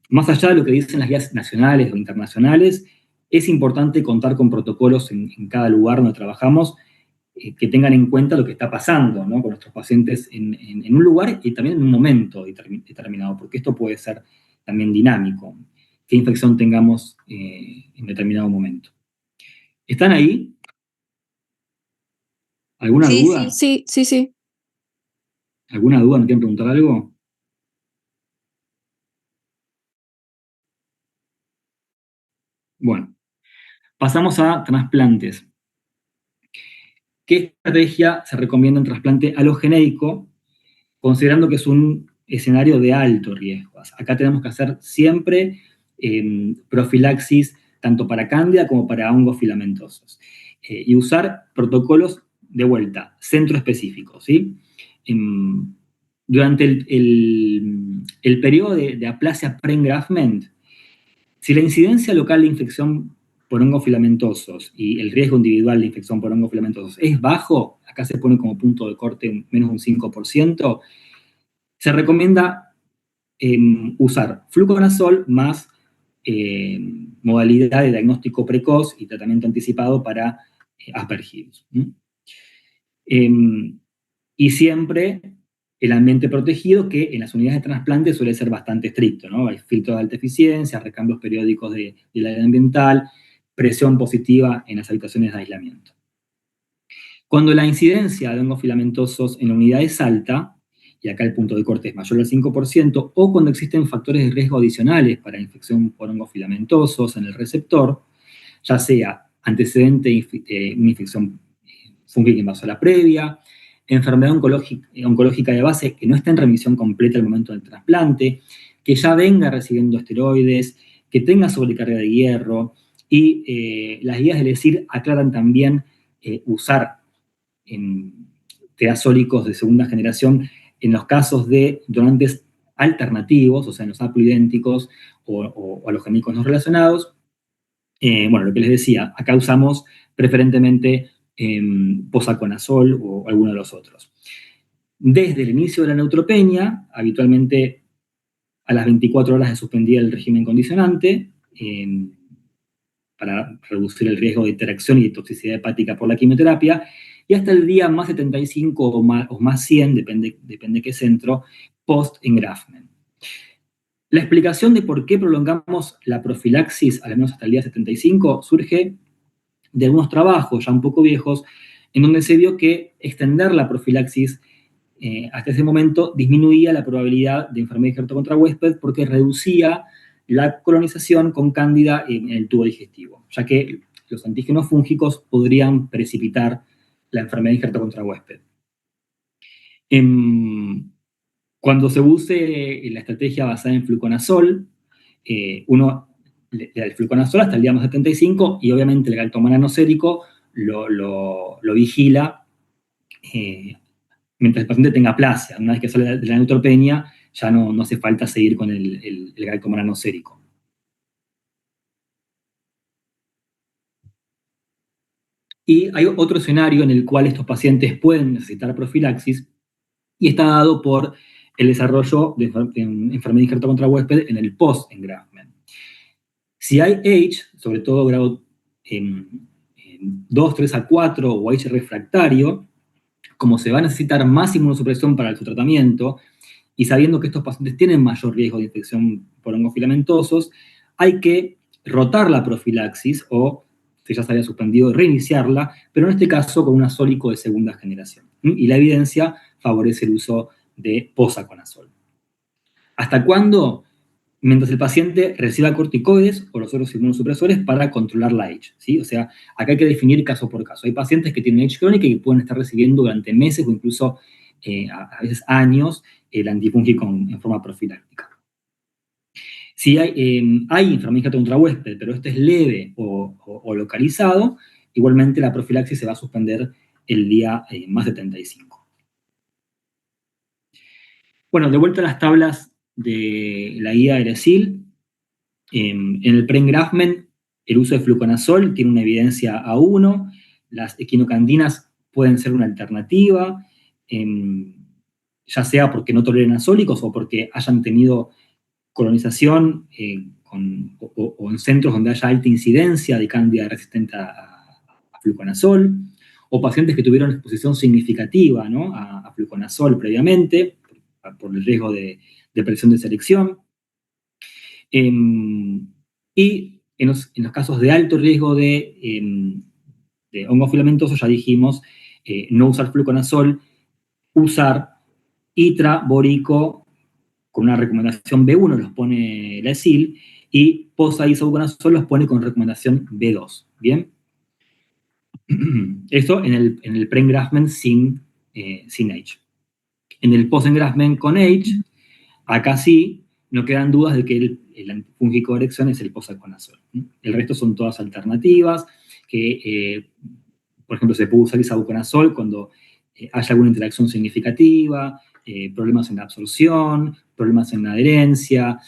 Más allá de lo que dicen las guías nacionales o internacionales, es importante contar con protocolos en cada lugar donde trabajamos que tengan en cuenta lo que está pasando, ¿no?, con nuestros pacientes en un lugar y también en un momento determinado, porque esto puede ser también dinámico, qué infección tengamos en determinado momento. ¿Están ahí? ¿Alguna duda? Sí. ¿Alguna duda? ¿Me quieren preguntar algo? Bueno, pasamos a trasplantes. ¿Qué estrategia se recomienda en trasplante alogénico, considerando que es un escenario de alto riesgo? Acá tenemos que hacer siempre profilaxis tanto para cándida como para hongos filamentosos. Y usar protocolos de vuelta, centro específico, ¿sí? Durante el periodo de aplasia pre-engraftment, si la incidencia local de infección por hongos filamentosos y el riesgo individual de infección por hongos filamentosos es bajo, acá se pone como punto de corte menos un 5%, se recomienda usar fluconazol más modalidad de diagnóstico precoz y tratamiento anticipado para Aspergillus. Y siempre el ambiente protegido, que en las unidades de trasplante suele ser bastante estricto, ¿no? Hay filtros de alta eficiencia, recambios periódicos del área ambiental, presión positiva en las habitaciones de aislamiento. Cuando la incidencia de hongos filamentosos en la unidad es alta, y acá el punto de corte es mayor al 5%, o cuando existen factores de riesgo adicionales para infección por hongos filamentosos en el receptor, ya sea antecedente de una infección fúngica invasora previa, enfermedad oncológica de base que no está en remisión completa al momento del trasplante, que ya venga recibiendo esteroides, que tenga sobrecarga de hierro, y las guías del ESIR aclaran también usar terazólicos de segunda generación en los casos de donantes alternativos, o sea, en los haploidénticos o halogénicos no relacionados. Bueno, lo que les decía, acá usamos preferentemente posaconazol o alguno de los otros. Desde el inicio de la neutropenia, habitualmente a las 24 horas se suspendía el régimen condicionante para reducir el riesgo de interacción y de toxicidad hepática por la quimioterapia, y hasta el día más 75 o más 100, depende qué centro, post-engraftment. La explicación de por qué prolongamos la profilaxis, al menos hasta el día 75, surge de algunos trabajos ya un poco viejos, en donde se vio que extender la profilaxis hasta ese momento disminuía la probabilidad de enfermedad injerto contra huésped porque reducía la colonización con cándida en el tubo digestivo, ya que los antígenos fúngicos podrían precipitar la enfermedad injerto contra huésped. Cuando se use la estrategia basada en fluconazol, uno le da el fluconazol hasta el día más 75 y obviamente el galtomanano sérico lo vigila mientras el paciente tenga aplasia. Una vez que sale de la neutropenia, ya no hace falta seguir con el galtomanano sérico. Y hay otro escenario en el cual estos pacientes pueden necesitar profilaxis y está dado por el desarrollo de enfermedad injerto contra huésped en el post-engraftment. Si hay H, sobre todo grado 2, 3 a 4 o H refractario, como se va a necesitar más inmunosupresión para su tratamiento, y sabiendo que estos pacientes tienen mayor riesgo de infección por hongos filamentosos, hay que rotar la profilaxis o, si ya se había suspendido, reiniciarla, pero en este caso con un azólico de segunda generación. Y la evidencia favorece el uso de posaconazol. ¿Hasta cuándo? Mientras el paciente reciba corticoides o los otros inmunosupresores para controlar la H, ¿sí? O sea, acá hay que definir caso por caso. Hay pacientes que tienen H crónica y que pueden estar recibiendo durante meses o incluso a veces años el antifúngico en forma profiláctica. Si hay enfermedad contra huésped, pero este es leve o localizado, igualmente la profilaxis se va a suspender el día más 75. Bueno, de vuelta a las tablas de la guía de ESIL, en el pre-engraftment, el uso de fluconazol tiene una evidencia A1, las equinocandinas pueden ser una alternativa, ya sea porque no toleren azólicos o porque hayan tenido colonización o en centros donde haya alta incidencia de cándida resistente a fluconazol, o pacientes que tuvieron exposición significativa, ¿no?, a fluconazol previamente, por el riesgo de presión de selección. Y en los casos de alto riesgo de hongos filamentosos, ya dijimos, no usar fluconazol, usar ITRA, borico, con una recomendación B1 los pone la ESIL, y posa-isobuconazol los pone con recomendación B2, ¿bien? Esto en el pre-engraftment sin H. En el post-engraftment con H, acá sí, no quedan dudas de que el antifúngico de elección es el posaconazol. El resto son todas alternativas, que, por ejemplo, se puede usar isavuconazol cuando haya alguna interacción significativa, problemas en la absorción, problemas en la adherencia,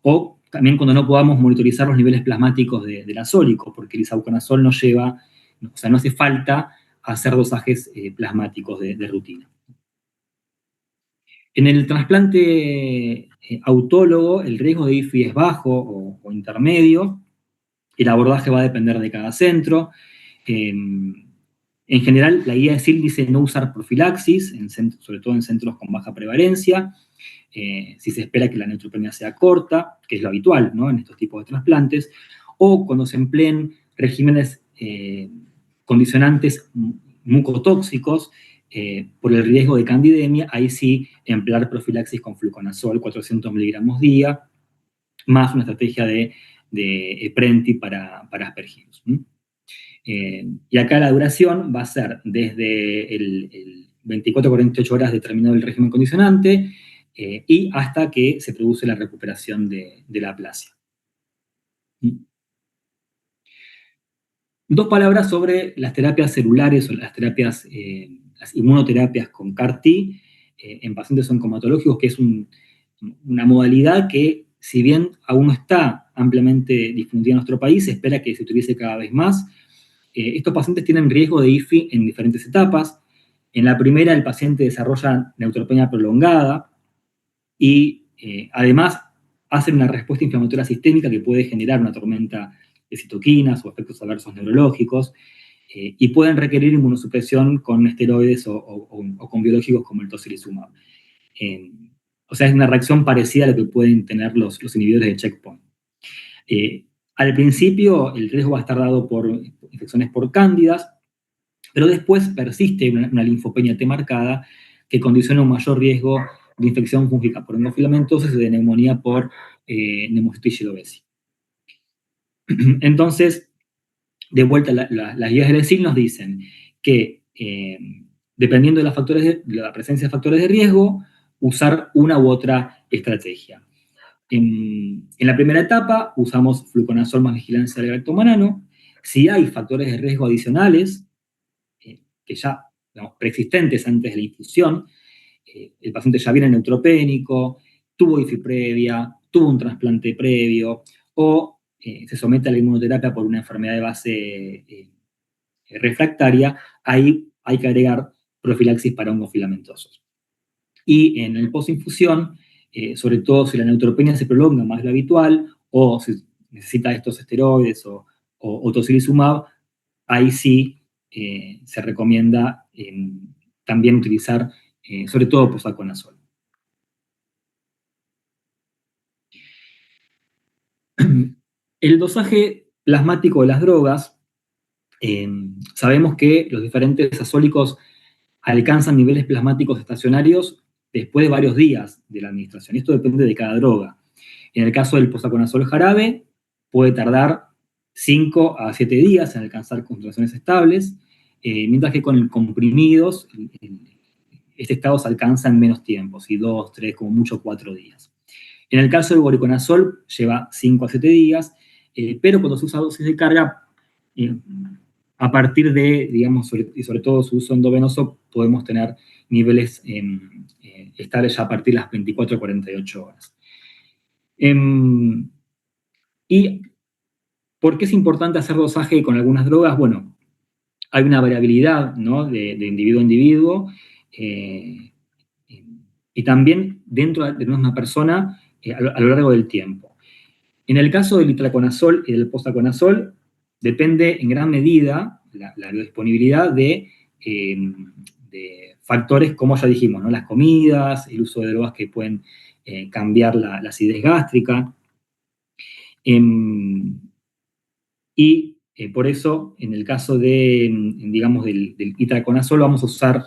o también cuando no podamos monitorizar los niveles plasmáticos del azólico, porque el isavuconazol no lleva, o sea, no hace falta hacer dosajes plasmáticos de rutina. En el trasplante autólogo, el riesgo de IFI es bajo o intermedio. El abordaje va a depender de cada centro. En general, la guía de SIL dice no usar profilaxis, sobre todo en centros con baja prevalencia. Si se espera que la neutropenia sea corta, que es lo habitual, ¿no?, en estos tipos de trasplantes, o cuando se empleen regímenes condicionantes mucotóxicos, por el riesgo de candidemia, ahí sí emplear profilaxis con fluconazol, 400 miligramos día, más una estrategia de Prenti para aspergillus. Y acá la duración va a ser desde el 24 a 48 horas determinado el régimen condicionante y hasta que se produce la recuperación de la aplasia. Dos palabras sobre las terapias celulares o las terapias, las inmunoterapias con CAR-T en pacientes oncomatológicos, que es una modalidad que, si bien aún no está ampliamente difundida en nuestro país, se espera que se utilice cada vez más. Estos pacientes tienen riesgo de IFI en diferentes etapas. En la primera, el paciente desarrolla neutropenia prolongada y además hacen una respuesta inflamatoria sistémica que puede generar una tormenta de citoquinas o efectos adversos neurológicos y pueden requerir inmunosupresión con esteroides o con biológicos como el tocilizumab. O sea, es una reacción parecida a la que pueden tener los inhibidores de checkpoint. Al principio, el riesgo va a estar dado por infecciones por cándidas, pero después persiste una linfopenia T marcada que condiciona un mayor riesgo de infección fúngica por endofilamentosis y de neumonía por Pneumocystis jirovecii. Entonces, de vuelta, las guías del ESIL nos dicen que dependiendo de la presencia de factores de riesgo, usar una u otra estrategia. En la primera etapa usamos fluconazol más vigilancia del galactomanano. Si hay factores de riesgo adicionales, que ya, digamos, preexistentes antes de la infusión, el paciente ya viene neutropénico, tuvo IFI previa, tuvo un trasplante previo, o se somete a la inmunoterapia por una enfermedad de base refractaria, ahí hay que agregar profilaxis para hongos filamentosos. Y en el postinfusión, sobre todo si la neutropenia se prolonga más de lo habitual, o si necesita estos esteroides o tocilizumab, ahí sí se recomienda también utilizar, sobre todo posaconazol. El dosaje plasmático de las drogas, sabemos que los diferentes azólicos alcanzan niveles plasmáticos estacionarios después de varios días de la administración. Esto depende de cada droga. En el caso del posaconazol jarabe, puede tardar 5 a 7 días en alcanzar concentraciones estables, mientras que con comprimidos, este estado se alcanza en menos tiempo, 2, 3, como mucho 4 días. En el caso del voriconazol, lleva 5 a 7 días, pero cuando se usa dosis de carga, a partir de, digamos, y sobre todo su uso endovenoso, podemos tener niveles estables ya a partir de las 24 a 48 horas. ¿Y por qué es importante hacer dosaje con algunas drogas? Bueno, hay una variabilidad, ¿no?, de individuo a individuo, y también dentro de una misma persona a lo largo del tiempo. En el caso del itraconazol y del posaconazol, depende en gran medida la biodisponibilidad de factores, como ya dijimos, ¿no?, las comidas, el uso de drogas que pueden cambiar la acidez gástrica. Y por eso, en el caso digamos, del itraconazol, vamos a usar,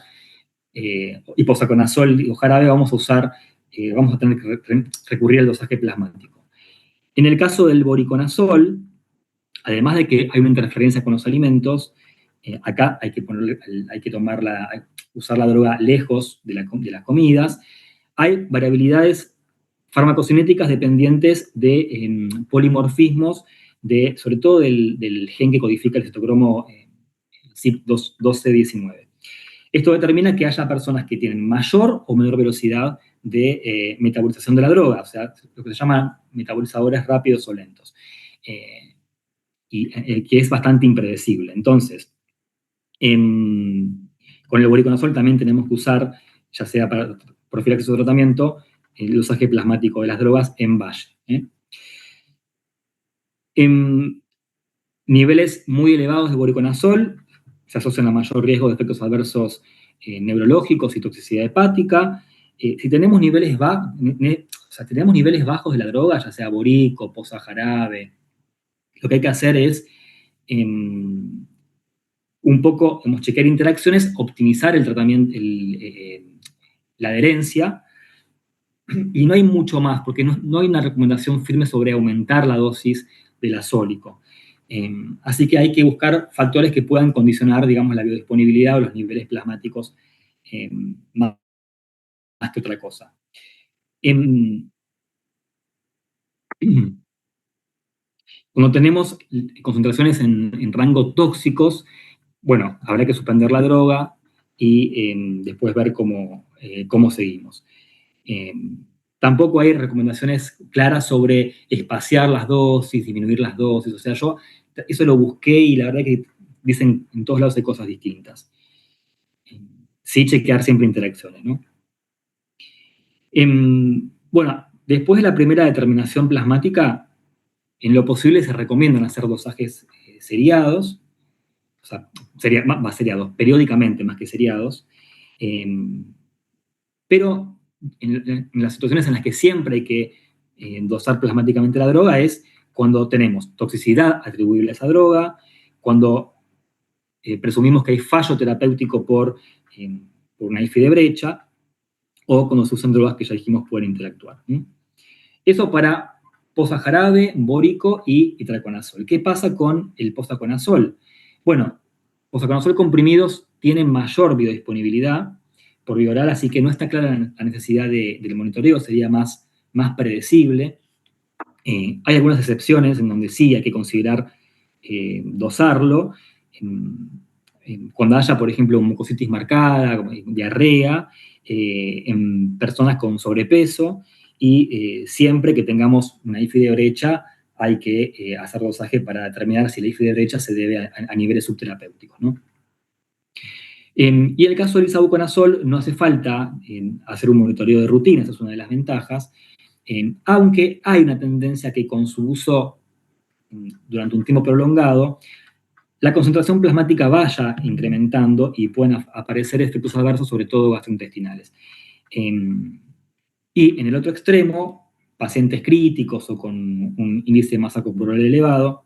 y posaconazol o jarabe, vamos a tener que recurrir al dosaje plasmático. En el caso del voriconazol, además de que hay una interferencia con los alimentos, acá hay que usar la droga lejos de las comidas. Hay variabilidades farmacocinéticas dependientes de polimorfismos, sobre todo del gen que codifica el citocromo CYP12C19. Esto determina que haya personas que tienen mayor o menor velocidad de metabolización de la droga, o sea, lo que se llaman metabolizadores rápidos o lentos, y que es bastante impredecible. Entonces, con el voriconazol también tenemos que usar, ya sea para profilaxis o tratamiento, el usaje plasmático de las drogas en valle. Niveles muy elevados de voriconazol se asocian a mayor riesgo de efectos adversos neurológicos y toxicidad hepática. Si tenemos niveles bajos de la droga, ya sea borico, posa jarabe, lo que hay que hacer es un poco, chequear interacciones, optimizar el tratamiento, la adherencia, y no hay mucho más, porque no hay una recomendación firme sobre aumentar la dosis del azólico. Así que hay que buscar factores que puedan condicionar, digamos, la biodisponibilidad o los niveles plasmáticos más que otra cosa. Cuando tenemos concentraciones en rango tóxicos, bueno, habrá que suspender la droga y después ver cómo seguimos. Tampoco hay recomendaciones claras sobre espaciar las dosis, disminuir las dosis. O sea, yo eso lo busqué y la verdad que dicen en todos lados hay cosas distintas. Sí chequear siempre interacciones, ¿no? Bueno, después de la primera determinación plasmática, en lo posible se recomiendan hacer dosajes seriados, o sea, más seriados, periódicamente más que seriados, pero en las situaciones en las que siempre hay que dosar plasmáticamente la droga es cuando tenemos toxicidad atribuible a esa droga, cuando presumimos que hay fallo terapéutico por una IFI de brecha, o cuando se usan drogas que ya dijimos pueden interactuar. Eso para posajarabe, bórico y itraconazol. ¿Qué pasa con el posaconazol? Bueno, posaconazol comprimidos tienen mayor biodisponibilidad por vía oral, así que no está clara la necesidad del monitoreo, sería más predecible. Hay algunas excepciones en donde sí hay que considerar dosarlo. Cuando haya, por ejemplo, mucositis marcada, diarrea, en personas con sobrepeso, y siempre que tengamos una IFI de brecha hay que hacer dosaje para determinar si la IFI de brecha se debe a niveles subterapéuticos, ¿no? Y en el caso del isavuconazol no hace falta hacer un monitoreo de rutina, esa es una de las ventajas, aunque hay una tendencia que con su uso durante un tiempo prolongado, la concentración plasmática vaya incrementando y pueden aparecer efectos adversos, sobre todo gastrointestinales. Y en el otro extremo, pacientes críticos o con un índice de masa corporal elevado,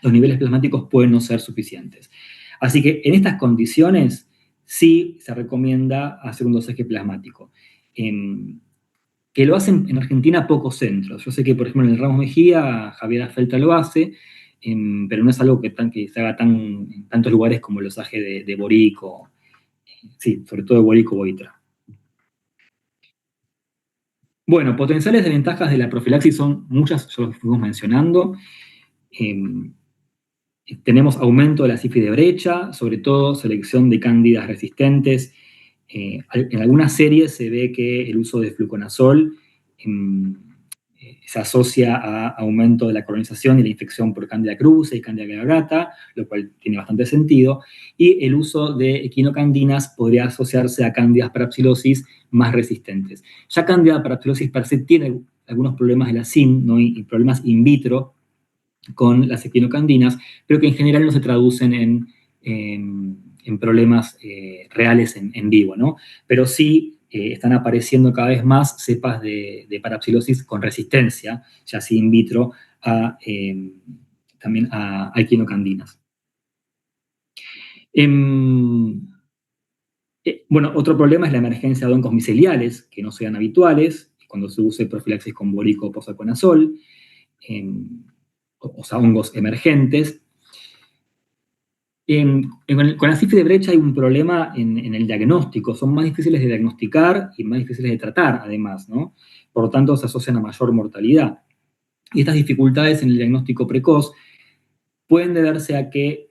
los niveles plasmáticos pueden no ser suficientes. Así que en estas condiciones sí se recomienda hacer un dosaje plasmático. Que lo hacen en Argentina pocos centros. Yo sé que, por ejemplo, en el Ramos Mejía, Javier Afelta lo hace, pero no es algo que se haga en tantos lugares como el dosaje de Borico, sí, sobre todo de Borico o Itra. Bueno, potenciales desventajas de la profilaxis son muchas, ya lo fuimos mencionando. Tenemos aumento de la cifra de brecha, sobre todo selección de cándidas resistentes. En algunas series se ve que el uso de fluconazol se asocia a aumento de la colonización y la infección por Candida cruzi y Candida glabrata, lo cual tiene bastante sentido, y el uso de equinocandinas podría asociarse a Candida parapsilosis más resistentes. Ya Candida parapsilosis per se tiene algunos problemas de la SIM, ¿no? y problemas in vitro con las equinocandinas, pero que en general no se traducen en problemas reales en vivo, ¿no? Pero sí están apareciendo cada vez más cepas de parapsilosis con resistencia, ya sea in vitro, también a equinocandinas. Bueno, otro problema es la emergencia de hongos miceliales, que no sean habituales, cuando se use profilaxis con borico o posaconazol, o sea, hongos emergentes. Con la cifra de brecha hay un problema en el diagnóstico, son más difíciles de diagnosticar y más difíciles de tratar, además, ¿no? Por lo tanto, se asocian a mayor mortalidad. Y estas dificultades en el diagnóstico precoz pueden deberse a que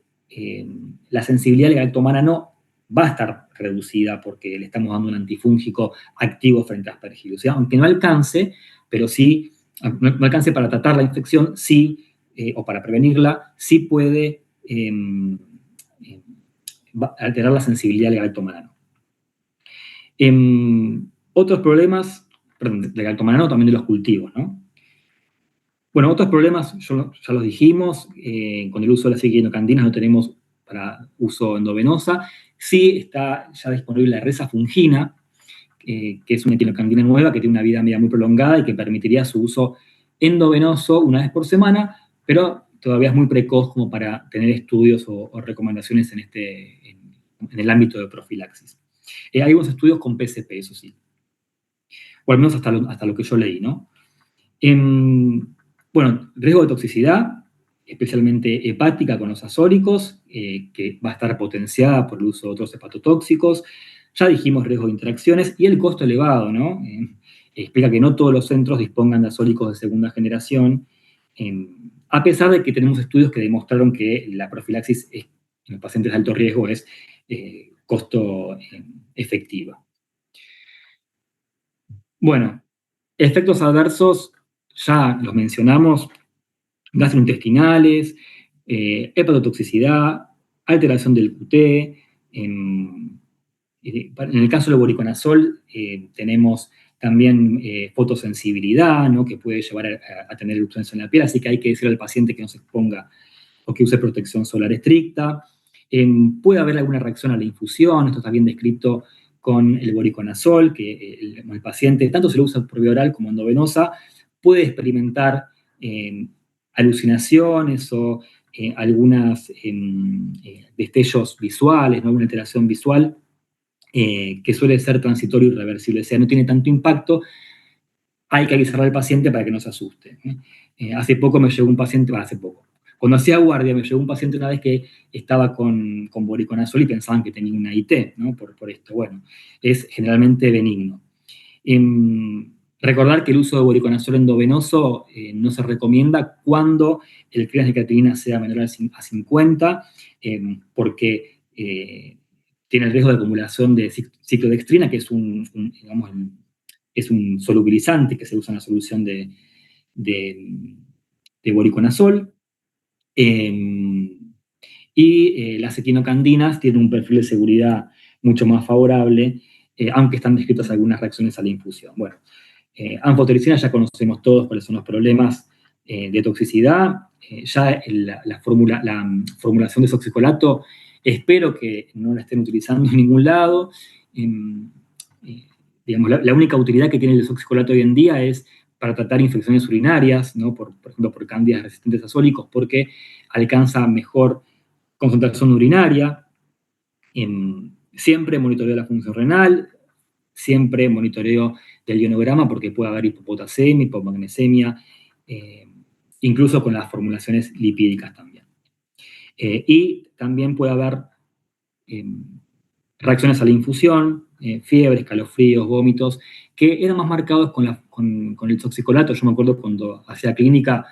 la sensibilidad al galactomana no va a estar reducida porque le estamos dando un antifúngico activo frente a Aspergillus. O sea, aunque no alcance, pero sí, no alcance para tratar la infección, sí, o para prevenirla, sí puede alterar la sensibilidad al galactomanano. Otros problemas, perdón, del galactomanano, también de los cultivos, ¿no? Bueno, otros problemas, ya los dijimos, con el uso de las equinocandinas no tenemos para uso endovenosa. Sí está ya disponible la resafungina, que es una equinocandina nueva que tiene una vida media muy prolongada y que permitiría su uso endovenoso una vez por semana, pero todavía es muy precoz como para tener estudios o recomendaciones en el ámbito de profilaxis. Hay algunos estudios con PCP, eso sí, o al menos hasta lo que yo leí, ¿no? Bueno, riesgo de toxicidad, especialmente hepática con los azólicos, que va a estar potenciada por el uso de otros hepatotóxicos. Ya dijimos riesgo de interacciones y el costo elevado, ¿no? Explica que no todos los centros dispongan de azólicos de segunda generación, a pesar de que tenemos estudios que demostraron que la profilaxis en los pacientes de alto riesgo es costo efectiva. Bueno, efectos adversos, ya los mencionamos, gastrointestinales, hepatotoxicidad, alteración del QT. En el caso del voriconazol tenemos también fotosensibilidad, ¿no? Que puede llevar a tener erupciones en la piel, así que hay que decirle al paciente que no se exponga o que use protección solar estricta. Puede haber alguna reacción a la infusión, esto está bien descrito con el voriconazol, que el paciente, tanto se lo usa por vía oral como endovenosa, puede experimentar alucinaciones o algunos destellos visuales, ¿no? Alguna alteración visual, que suele ser transitorio y irreversible, o sea, no tiene tanto impacto, hay que avisarle al paciente para que no se asuste. Hace poco me llegó un paciente, cuando hacía guardia me llegó un paciente una vez que estaba con voriconazol y pensaban que tenía una IT, ¿no? Por esto, bueno, es generalmente benigno. Recordar que el uso de voriconazol endovenoso no se recomienda cuando el clearance de creatinina sea menor a 50, porque tiene el riesgo de acumulación de ciclodextrina, que es es un solubilizante que se usa en la solución de voriconazol. Y las equinocandinas tienen un perfil de seguridad mucho más favorable, aunque están descritas algunas reacciones a la infusión. Bueno, anfotericina ya conocemos todos cuáles son los problemas de toxicidad. Ya la formulación de soxicolato, espero que no la estén utilizando en ningún lado. Digamos, la única utilidad que tiene el soxicolato hoy en día es para tratar infecciones urinarias, ¿no? Por ejemplo, por cándidas resistentes a azólicos, porque alcanza mejor concentración urinaria. Siempre monitoreo la función renal, siempre monitoreo del ionograma porque puede haber hipopotasemia, hipomagnesemia, incluso con las formulaciones lipídicas también. Y también puede haber reacciones a la infusión, fiebre, escalofríos, vómitos, que eran más marcados con el toxicolato. Yo me acuerdo cuando hacía clínica,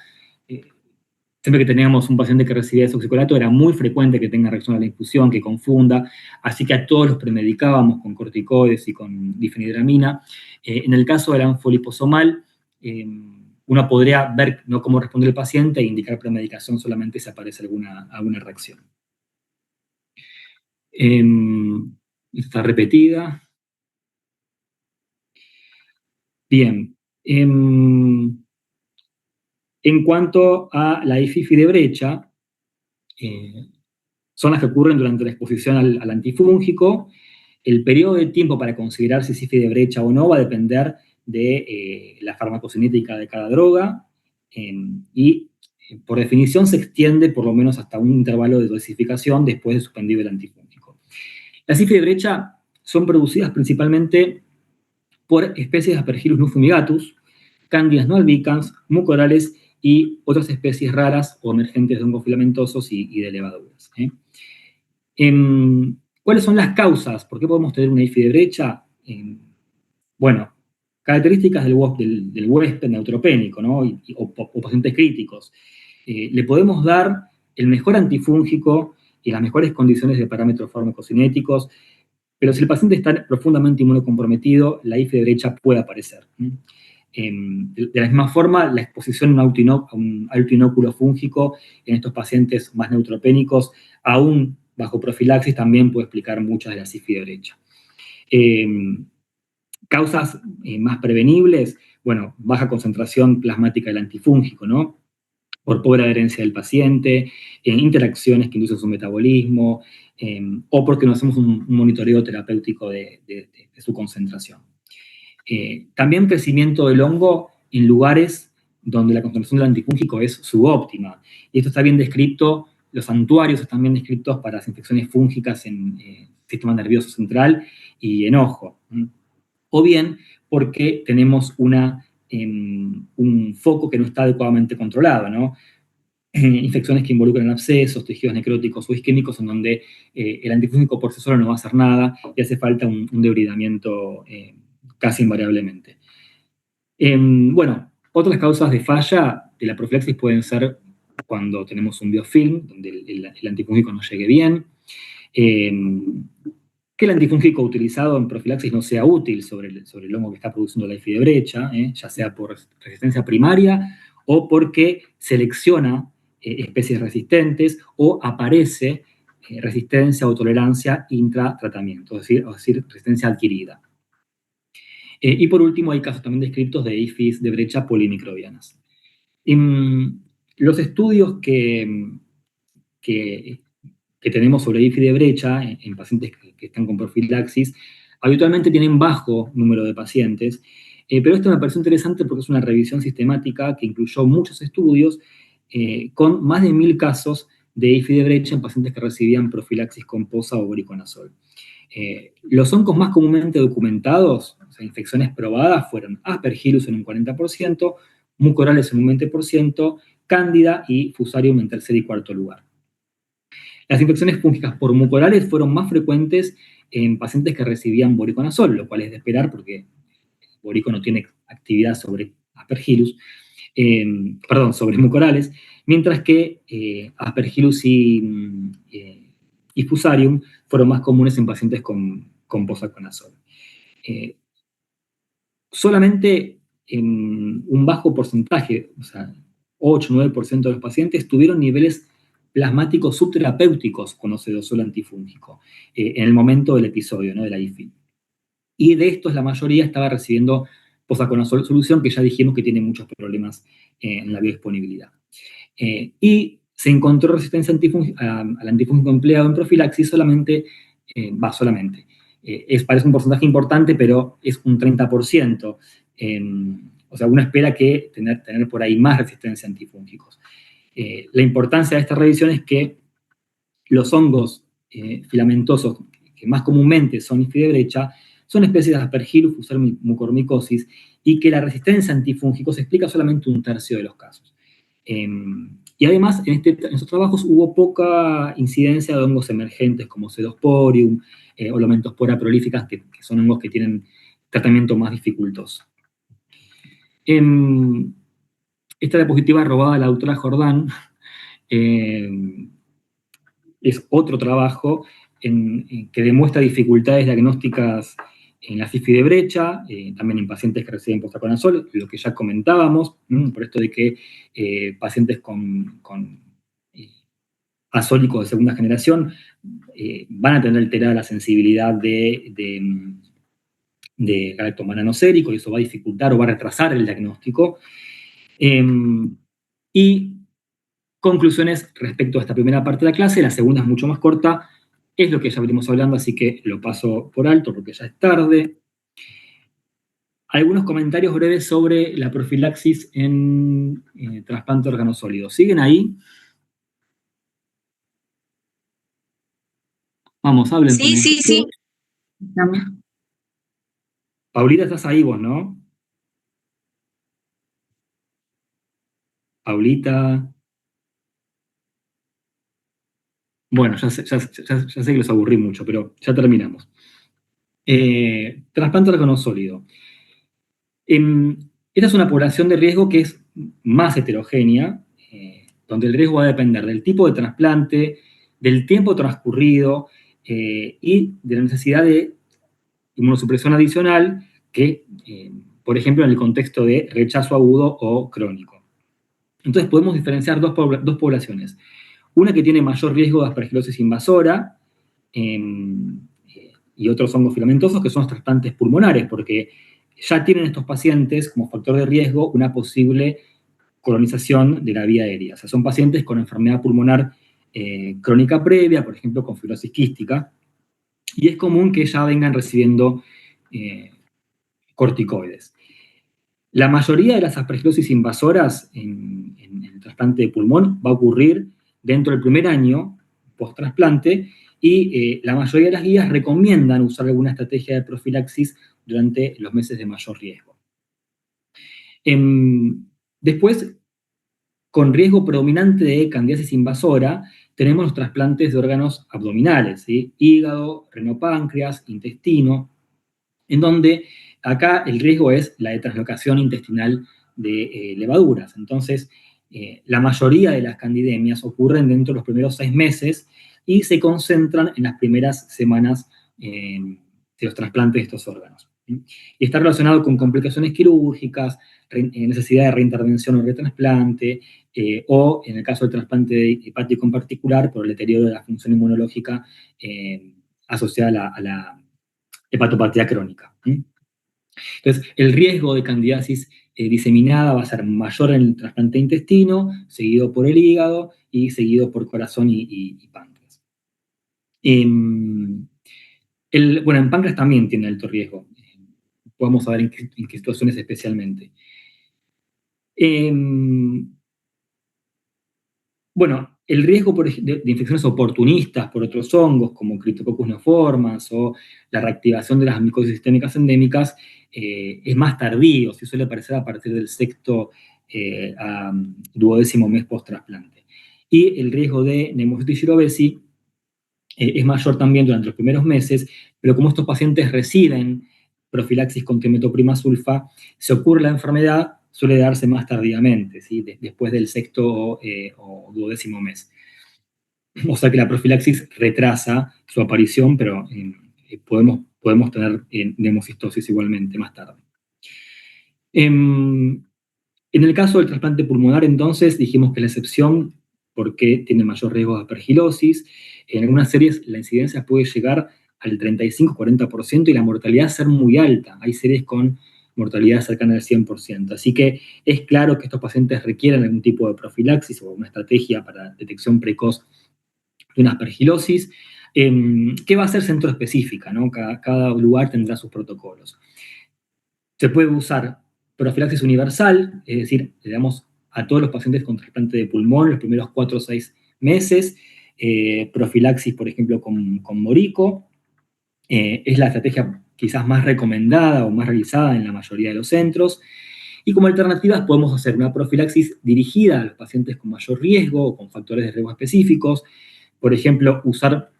siempre que teníamos un paciente que recibía toxicolato, era muy frecuente que tenga reacción a la infusión, que confunda, así que a todos los premedicábamos con corticoides y con difenidramina. En el caso del anfoliposomal, uno podría ver, ¿no?, cómo responde el paciente e indicar premedicación solamente si aparece alguna reacción. Está repetida. Bien. En cuanto a la IFIFI de brecha, son las que ocurren durante la exposición al antifúngico. El periodo de tiempo para considerar si es IFI de brecha o no va a depender de la farmacocinética de cada droga y por definición se extiende por lo menos hasta un intervalo de dosificación después de suspendido el antifúngico. Las IFI de brecha son producidas principalmente por especies de Aspergillus no fumigatus, Cándidas no albicans, mucorales y otras especies raras o emergentes de hongos filamentosos y de levaduras. ¿Cuáles son las causas? ¿Por qué podemos tener una IFI de brecha? Bueno, características del huésped neutropénico, ¿no? o pacientes críticos. Le podemos dar el mejor antifúngico y las mejores condiciones de parámetros farmacocinéticos, pero si el paciente está profundamente inmunocomprometido, la IFI de brecha puede aparecer. De la misma forma, la exposición a un alto inóculo fúngico en estos pacientes más neutropénicos, aún bajo profilaxis, también puede explicar muchas de las IFI de brecha. Causas más prevenibles, bueno, baja concentración plasmática del antifúngico, ¿no? Por pobre adherencia del paciente, interacciones que inducen su metabolismo, o porque no hacemos un monitoreo terapéutico de su concentración. También crecimiento del hongo en lugares donde la concentración del antifúngico es subóptima. Y esto está bien descrito, los santuarios están bien descritos para las infecciones fúngicas en sistema nervioso central y en ojo. O bien porque tenemos un foco que no está adecuadamente controlado, ¿no? Infecciones que involucran abscesos, tejidos necróticos o isquémicos, en donde el antifúngico por sí solo no va a hacer nada y hace falta un debridamiento casi invariablemente. Bueno, otras causas de falla de la profilaxis pueden ser cuando tenemos un biofilm, donde el antifúngico no llegue bien, que el antifúngico utilizado en profilaxis no sea útil sobre el hongo que está produciendo la IFI de brecha, ya sea por resistencia primaria o porque selecciona especies resistentes o aparece resistencia o tolerancia intratratamiento, es decir, resistencia adquirida. Y por último, hay casos también descritos de IFIs de brecha polimicrobianas. Los estudios que tenemos sobre IFI de brecha en pacientes que están con profilaxis, habitualmente tienen bajo número de pacientes, pero esto me pareció interesante porque es una revisión sistemática que incluyó muchos estudios con más de 1000 casos de IFI de brecha en pacientes que recibían profilaxis con posa o voriconazol. Los hongos más comúnmente documentados, o sea, infecciones probadas, fueron Aspergillus en un 40%, Mucorales en un 20%, Cándida y Fusarium en tercer y cuarto lugar. Las infecciones fúngicas por mucorales fueron más frecuentes en pacientes que recibían voriconazol, lo cual es de esperar porque el borico no tiene actividad sobre Aspergillus, sobre mucorales, mientras que Aspergillus y Fusarium fueron más comunes en pacientes con posaconazol. Solamente en un bajo porcentaje, o sea, 8-9% de los pacientes tuvieron niveles plasmáticos subterapéuticos cuando se dosó el antifúngico, en el momento del episodio, ¿no?, de la IFI. Y de estos, la mayoría estaba recibiendo posaconazol solución, que ya dijimos que tiene muchos problemas en la biodisponibilidad. Y se encontró resistencia al antifúngico empleado en profilaxis solamente, parece un porcentaje importante, pero es un 30%. O sea, uno espera que tener por ahí más resistencia a antifúngicos. La importancia de esta revisión es que los hongos filamentosos que más comúnmente son IFI de brecha son especies de Aspergillus, Fusarium mucormicosis, y que la resistencia a antifúngicos explica solamente un tercio de los casos. Y además, en estos trabajos hubo poca incidencia de hongos emergentes como Pseudosporium o Lomentospora prolíficas, que son hongos que tienen tratamiento más dificultoso. Esta diapositiva robada de la doctora Jordán es otro trabajo que demuestra dificultades diagnósticas en la IFI de brecha, también en pacientes que reciben posaconazol, lo que ya comentábamos, por esto de que pacientes con azólicos de segunda generación van a tener alterada la sensibilidad de galactomannanosérico, y eso va a dificultar o va a retrasar el diagnóstico. Y conclusiones respecto a esta primera parte de la clase. La segunda es mucho más corta, es lo que ya venimos hablando, así que lo paso por alto porque ya es tarde. Algunos comentarios breves sobre la profilaxis en trasplante de órganos sólidos. ¿Siguen ahí? Vamos, háblenme. Sí. Paulita, estás ahí vos, ¿no? Paulita. Bueno, ya sé que los aburrí mucho, pero ya terminamos. Trasplante de órgano sólido. Esta es una población de riesgo que es más heterogénea, donde el riesgo va a depender del tipo de trasplante, del tiempo transcurrido y de la necesidad de inmunosupresión adicional que, por ejemplo, en el contexto de rechazo agudo o crónico. Entonces podemos diferenciar dos poblaciones. Una que tiene mayor riesgo de aspergilosis invasora y otros hongos filamentosos, que son los trasplantes pulmonares, porque ya tienen estos pacientes como factor de riesgo una posible colonización de la vía aérea. O sea, son pacientes con enfermedad pulmonar crónica previa, por ejemplo, con fibrosis quística, y es común que ya vengan recibiendo corticoides. La mayoría de las aspergilosis invasoras en el trasplante de pulmón va a ocurrir dentro del primer año post-trasplante y la mayoría de las guías recomiendan usar alguna estrategia de profilaxis durante los meses de mayor riesgo. Después, con riesgo predominante de candidiasis invasora, tenemos los trasplantes de órganos abdominales, ¿sí? Hígado, renopáncreas, intestino, en donde acá el riesgo es la de translocación intestinal de levaduras. Entonces, la mayoría de las candidemias ocurren dentro de los primeros 6 meses y se concentran en las primeras semanas de los trasplantes de estos órganos. Y está relacionado con complicaciones quirúrgicas, necesidad de reintervención o retrasplante, o en el caso del trasplante hepático en particular, por el deterioro de la función inmunológica asociada a la hepatopatía crónica. Entonces, el riesgo de candidiasis diseminada va a ser mayor en el trasplante de intestino, seguido por el hígado y seguido por corazón y páncreas. Bueno, en páncreas también tiene alto riesgo. Podemos saber en qué situaciones especialmente. Bueno, el riesgo de infecciones oportunistas por otros hongos, como Cryptococcus neoformans o la reactivación de las micosis sistémicas endémicas, es más tardío, se suele aparecer a partir del sexto a 12º mes post-trasplante. Y el riesgo de Pneumocystis jirovecii es mayor también durante los primeros meses, pero como estos pacientes reciben profilaxis con trimetoprima-sulfa, si ocurre la enfermedad, suele darse más tardíamente, ¿sí? Después del sexto o 12º mes. O sea que la profilaxis retrasa su aparición, pero podemos tener pneumocistosis igualmente más tarde. En el caso del trasplante pulmonar, entonces, dijimos que la excepción, porque tiene mayor riesgo de aspergilosis. En algunas series la incidencia puede llegar al 35-40% y la mortalidad ser muy alta. Hay series con mortalidad cercana al 100%. Así que es claro que estos pacientes requieren algún tipo de profilaxis o una estrategia para detección precoz de una aspergilosis, que va a ser centro específica, ¿no? Cada lugar tendrá sus protocolos. Se puede usar profilaxis universal, es decir, le damos a todos los pacientes con trasplante de pulmón los primeros 4 o 6 meses, profilaxis, por ejemplo, con Morico, es la estrategia quizás más recomendada o más realizada en la mayoría de los centros, y como alternativas podemos hacer una profilaxis dirigida a los pacientes con mayor riesgo o con factores de riesgo específicos, por ejemplo, usar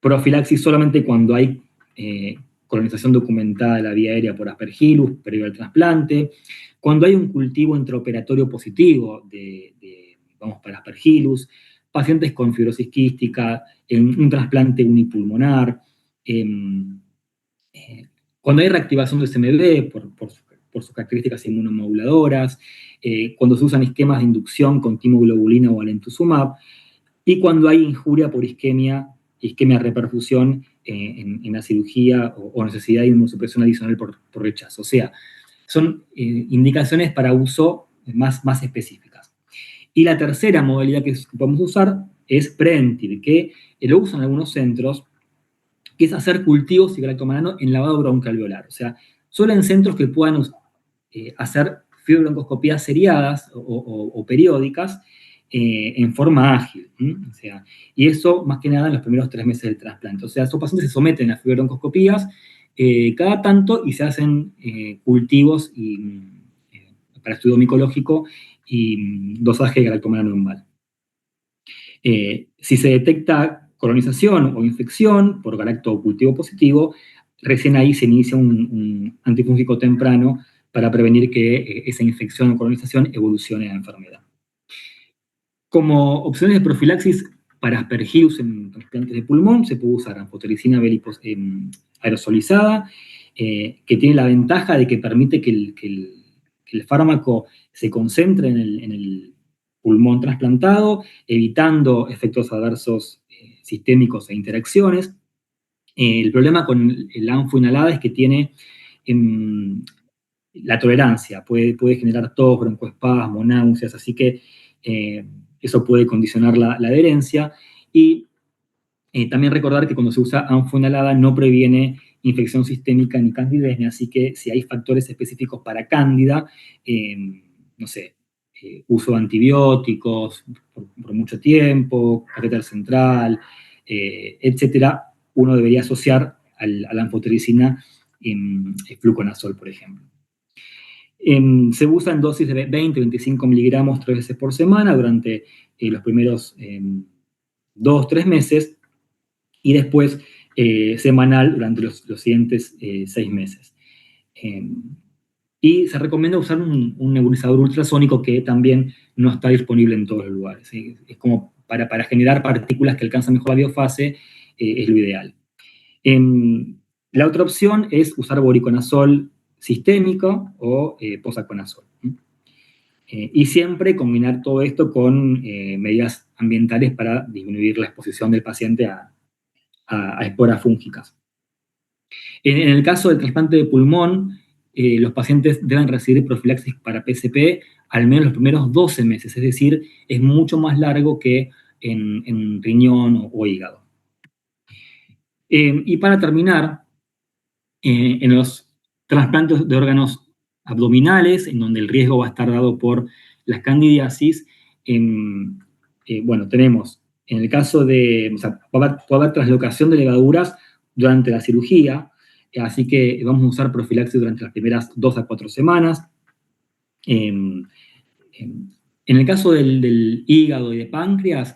profilaxis solamente cuando hay colonización documentada de la vía aérea por Aspergillus previo al trasplante, cuando hay un cultivo intraoperatorio positivo vamos para Aspergillus, pacientes con fibrosis quística, en un trasplante unipulmonar, cuando hay reactivación del CMV por sus características inmunomoduladoras, cuando se usan esquemas de inducción con timoglobulina o alemtuzumab, y cuando hay injuria por isquemia reperfusión en la cirugía o necesidad de inmunosupresión adicional por rechazo. O sea, son indicaciones para uso más específicas. Y la tercera modalidad que podemos usar es preventive, que lo usan algunos centros, que es hacer cultivos cigalactomanano en lavado broncoalveolar. O sea, solo en centros que puedan hacer fibrobroncoscopías seriadas o periódicas, en forma ágil. O sea, y eso más que nada en los primeros 3 meses del trasplante. O sea, esos pacientes se someten a fibrobroncoscopías cada tanto y se hacen cultivos para estudio micológico y dosaje de galactomanano umbral. Si se detecta colonización o infección por galacto cultivo positivo, recién ahí se inicia un antifúngico temprano para prevenir que esa infección o colonización evolucione a enfermedad. Como opciones de profilaxis para Aspergillus en trasplantes de pulmón, se puede usar anfotericina aerosolizada, que tiene la ventaja de que permite que el fármaco se concentre en el pulmón trasplantado, evitando efectos adversos sistémicos e interacciones. El problema con el anfo inhalada es que tiene la tolerancia, puede generar tos, broncoespasmo, náuseas, así que eso puede condicionar la adherencia. Y también recordar que cuando se usa anfo inhalada no previene infección sistémica ni candidemia, así que si hay factores específicos para cándida, no sé, uso de antibióticos por mucho tiempo, catéter central, etcétera, uno debería asociar a la anfotericina fluconazol, por ejemplo. Se usa en dosis de 20-25 miligramos 3 veces por semana durante los primeros 2-3 meses y después semanal durante los siguientes 6 meses. Y se recomienda usar un nebulizador ultrasónico que también no está disponible en todos los lugares. ¿Sí? Es como para generar partículas que alcanzan mejor la biofase, es lo ideal. La otra opción es usar voriconazol sistémico o posaconazol. Y siempre combinar todo esto con medidas ambientales para disminuir la exposición del paciente a esporas fúngicas. En el caso del trasplante de pulmón, los pacientes deben recibir profilaxis para PCP al menos los primeros 12 meses, es decir, es mucho más largo que en riñón o hígado. Y para terminar, en los trasplantes de órganos abdominales, en donde el riesgo va a estar dado por las candidiasis, bueno, tenemos, en el caso de, o sea, puede haber traslocación de levaduras durante la cirugía, así que vamos a usar profilaxis durante las primeras 2 a 4 semanas. En el caso del hígado y de páncreas,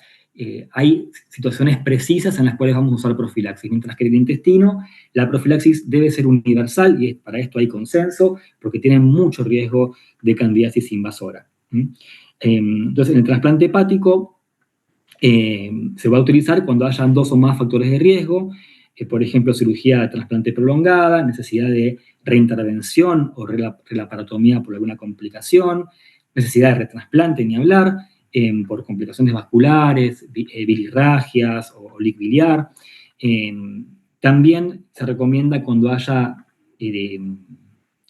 hay situaciones precisas en las cuales vamos a usar profilaxis, mientras que en el intestino la profilaxis debe ser universal y para esto hay consenso, porque tiene mucho riesgo de candidiasis invasora. Entonces, en el trasplante hepático se va a utilizar cuando hayan 2 o más factores de riesgo, por ejemplo, cirugía de trasplante prolongada, necesidad de reintervención o relaparotomía por alguna complicación, necesidad de retrasplante, ni hablar, por complicaciones vasculares, bilirragias o lic biliar. También se recomienda cuando haya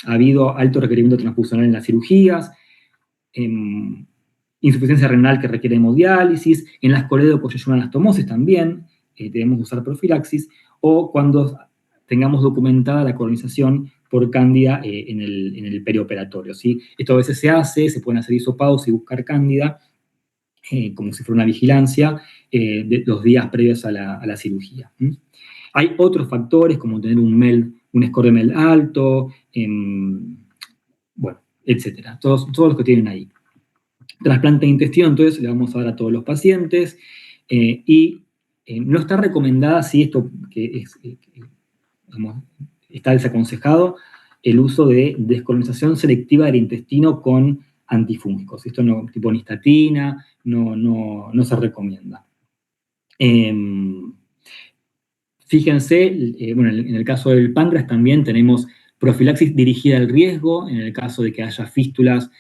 habido alto requerimiento transfusional en las cirugías, insuficiencia renal que requiere hemodiálisis, en las coledocoyunturoanastomosis también debemos usar profilaxis, o cuando tengamos documentada la colonización por cándida en el perioperatorio. ¿Sí? Esto a veces se hace, se pueden hacer hisopados y buscar cándida, como si fuera una vigilancia de los días previos a la cirugía. Hay otros factores, como tener un score de MEL alto, bueno, etcétera. Todos los que tienen ahí. Trasplante de intestino, entonces, le vamos a dar a todos los pacientes, y no está recomendada, si esto que es, digamos, está desaconsejado, el uso de descolonización selectiva del intestino con antifúngicos. Esto no, tipo nistatina, no se recomienda. Fíjense, bueno, en el caso del páncreas también tenemos profilaxis dirigida al riesgo, en el caso de que haya fístulas,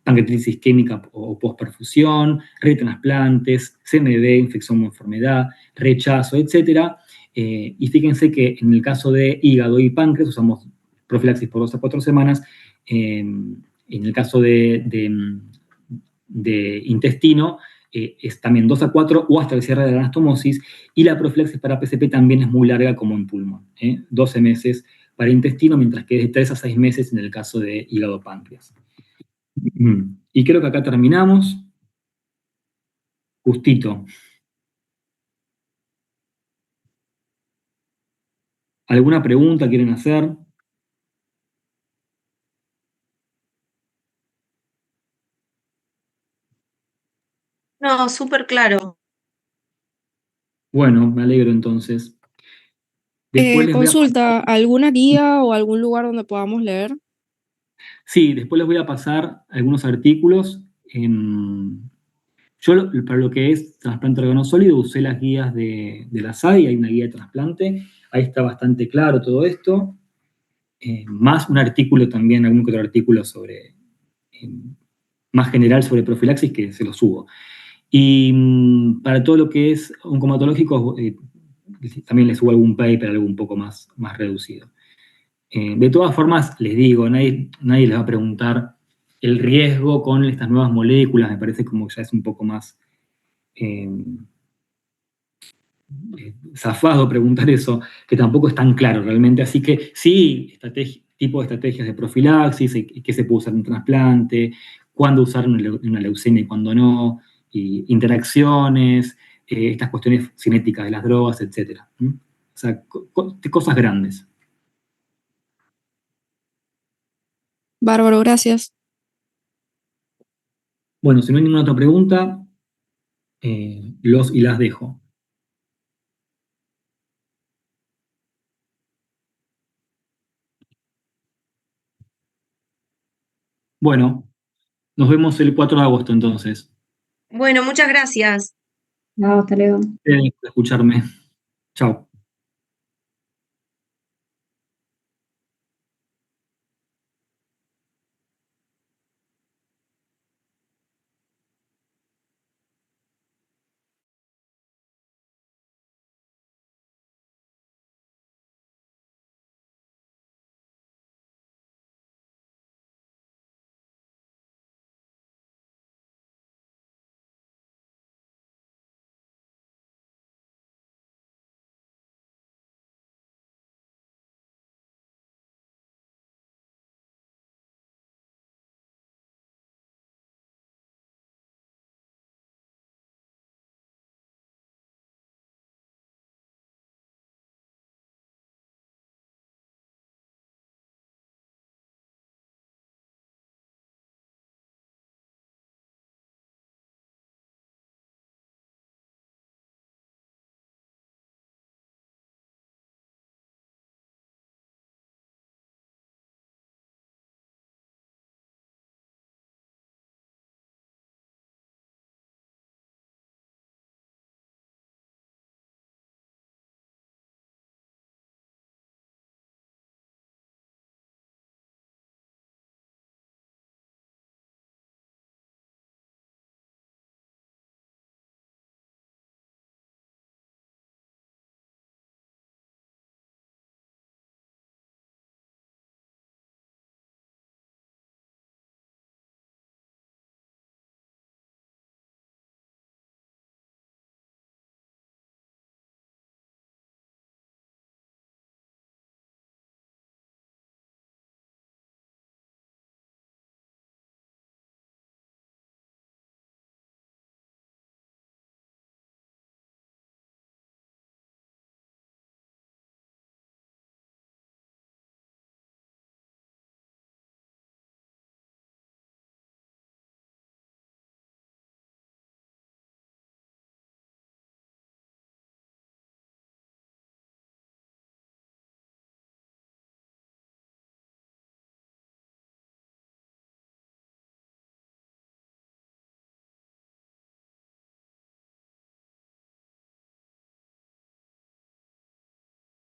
pancreatitis isquémica o posperfusión, retrasplantes, CMV, infección o enfermedad, rechazo, etc. Y fíjense que en el caso de hígado y páncreas usamos profilaxis por 2 a 4 semanas. En el caso de intestino, es también 2 a 4 o hasta el cierre de la anastomosis, y la profilaxis para PCP también es muy larga como en pulmón, 12 meses para intestino, mientras que es de 3 a 6 meses en el caso de hígado-páncreas. Y creo que acá terminamos. Justito. ¿Alguna pregunta quieren hacer? No, súper claro. Bueno, me alegro entonces. Después les voy a pasar, Consulta, ¿alguna guía o algún lugar donde podamos leer? sí, después les voy a pasar algunos artículos. Yo, para lo que es trasplante de órgano sólido, usé las guías de la SADI, hay una guía de trasplante, ahí está bastante claro todo esto, más un artículo también, algún que otro artículo sobre, más general sobre profilaxis, que se lo subo. Y para todo lo que es oncomatológico, también les subo algún paper, algo un poco más reducido. De todas formas, les digo, nadie les va a preguntar el riesgo con estas nuevas moléculas, me parece como ya es un poco más, zafado preguntar eso, que tampoco es tan claro realmente. Así que sí, tipo de estrategias de profilaxis, y qué se puede usar en un trasplante, cuándo usar una leucemia y cuándo no, y interacciones, estas cuestiones cinéticas de las drogas, etcétera. ¿Mm? O sea, cosas grandes. Bárbaro, gracias. Bueno, si no hay ninguna otra pregunta, los y las dejo. Bueno, nos vemos el 4 de agosto entonces. Bueno, muchas gracias. No, hasta luego. Gracias por escucharme. Chao.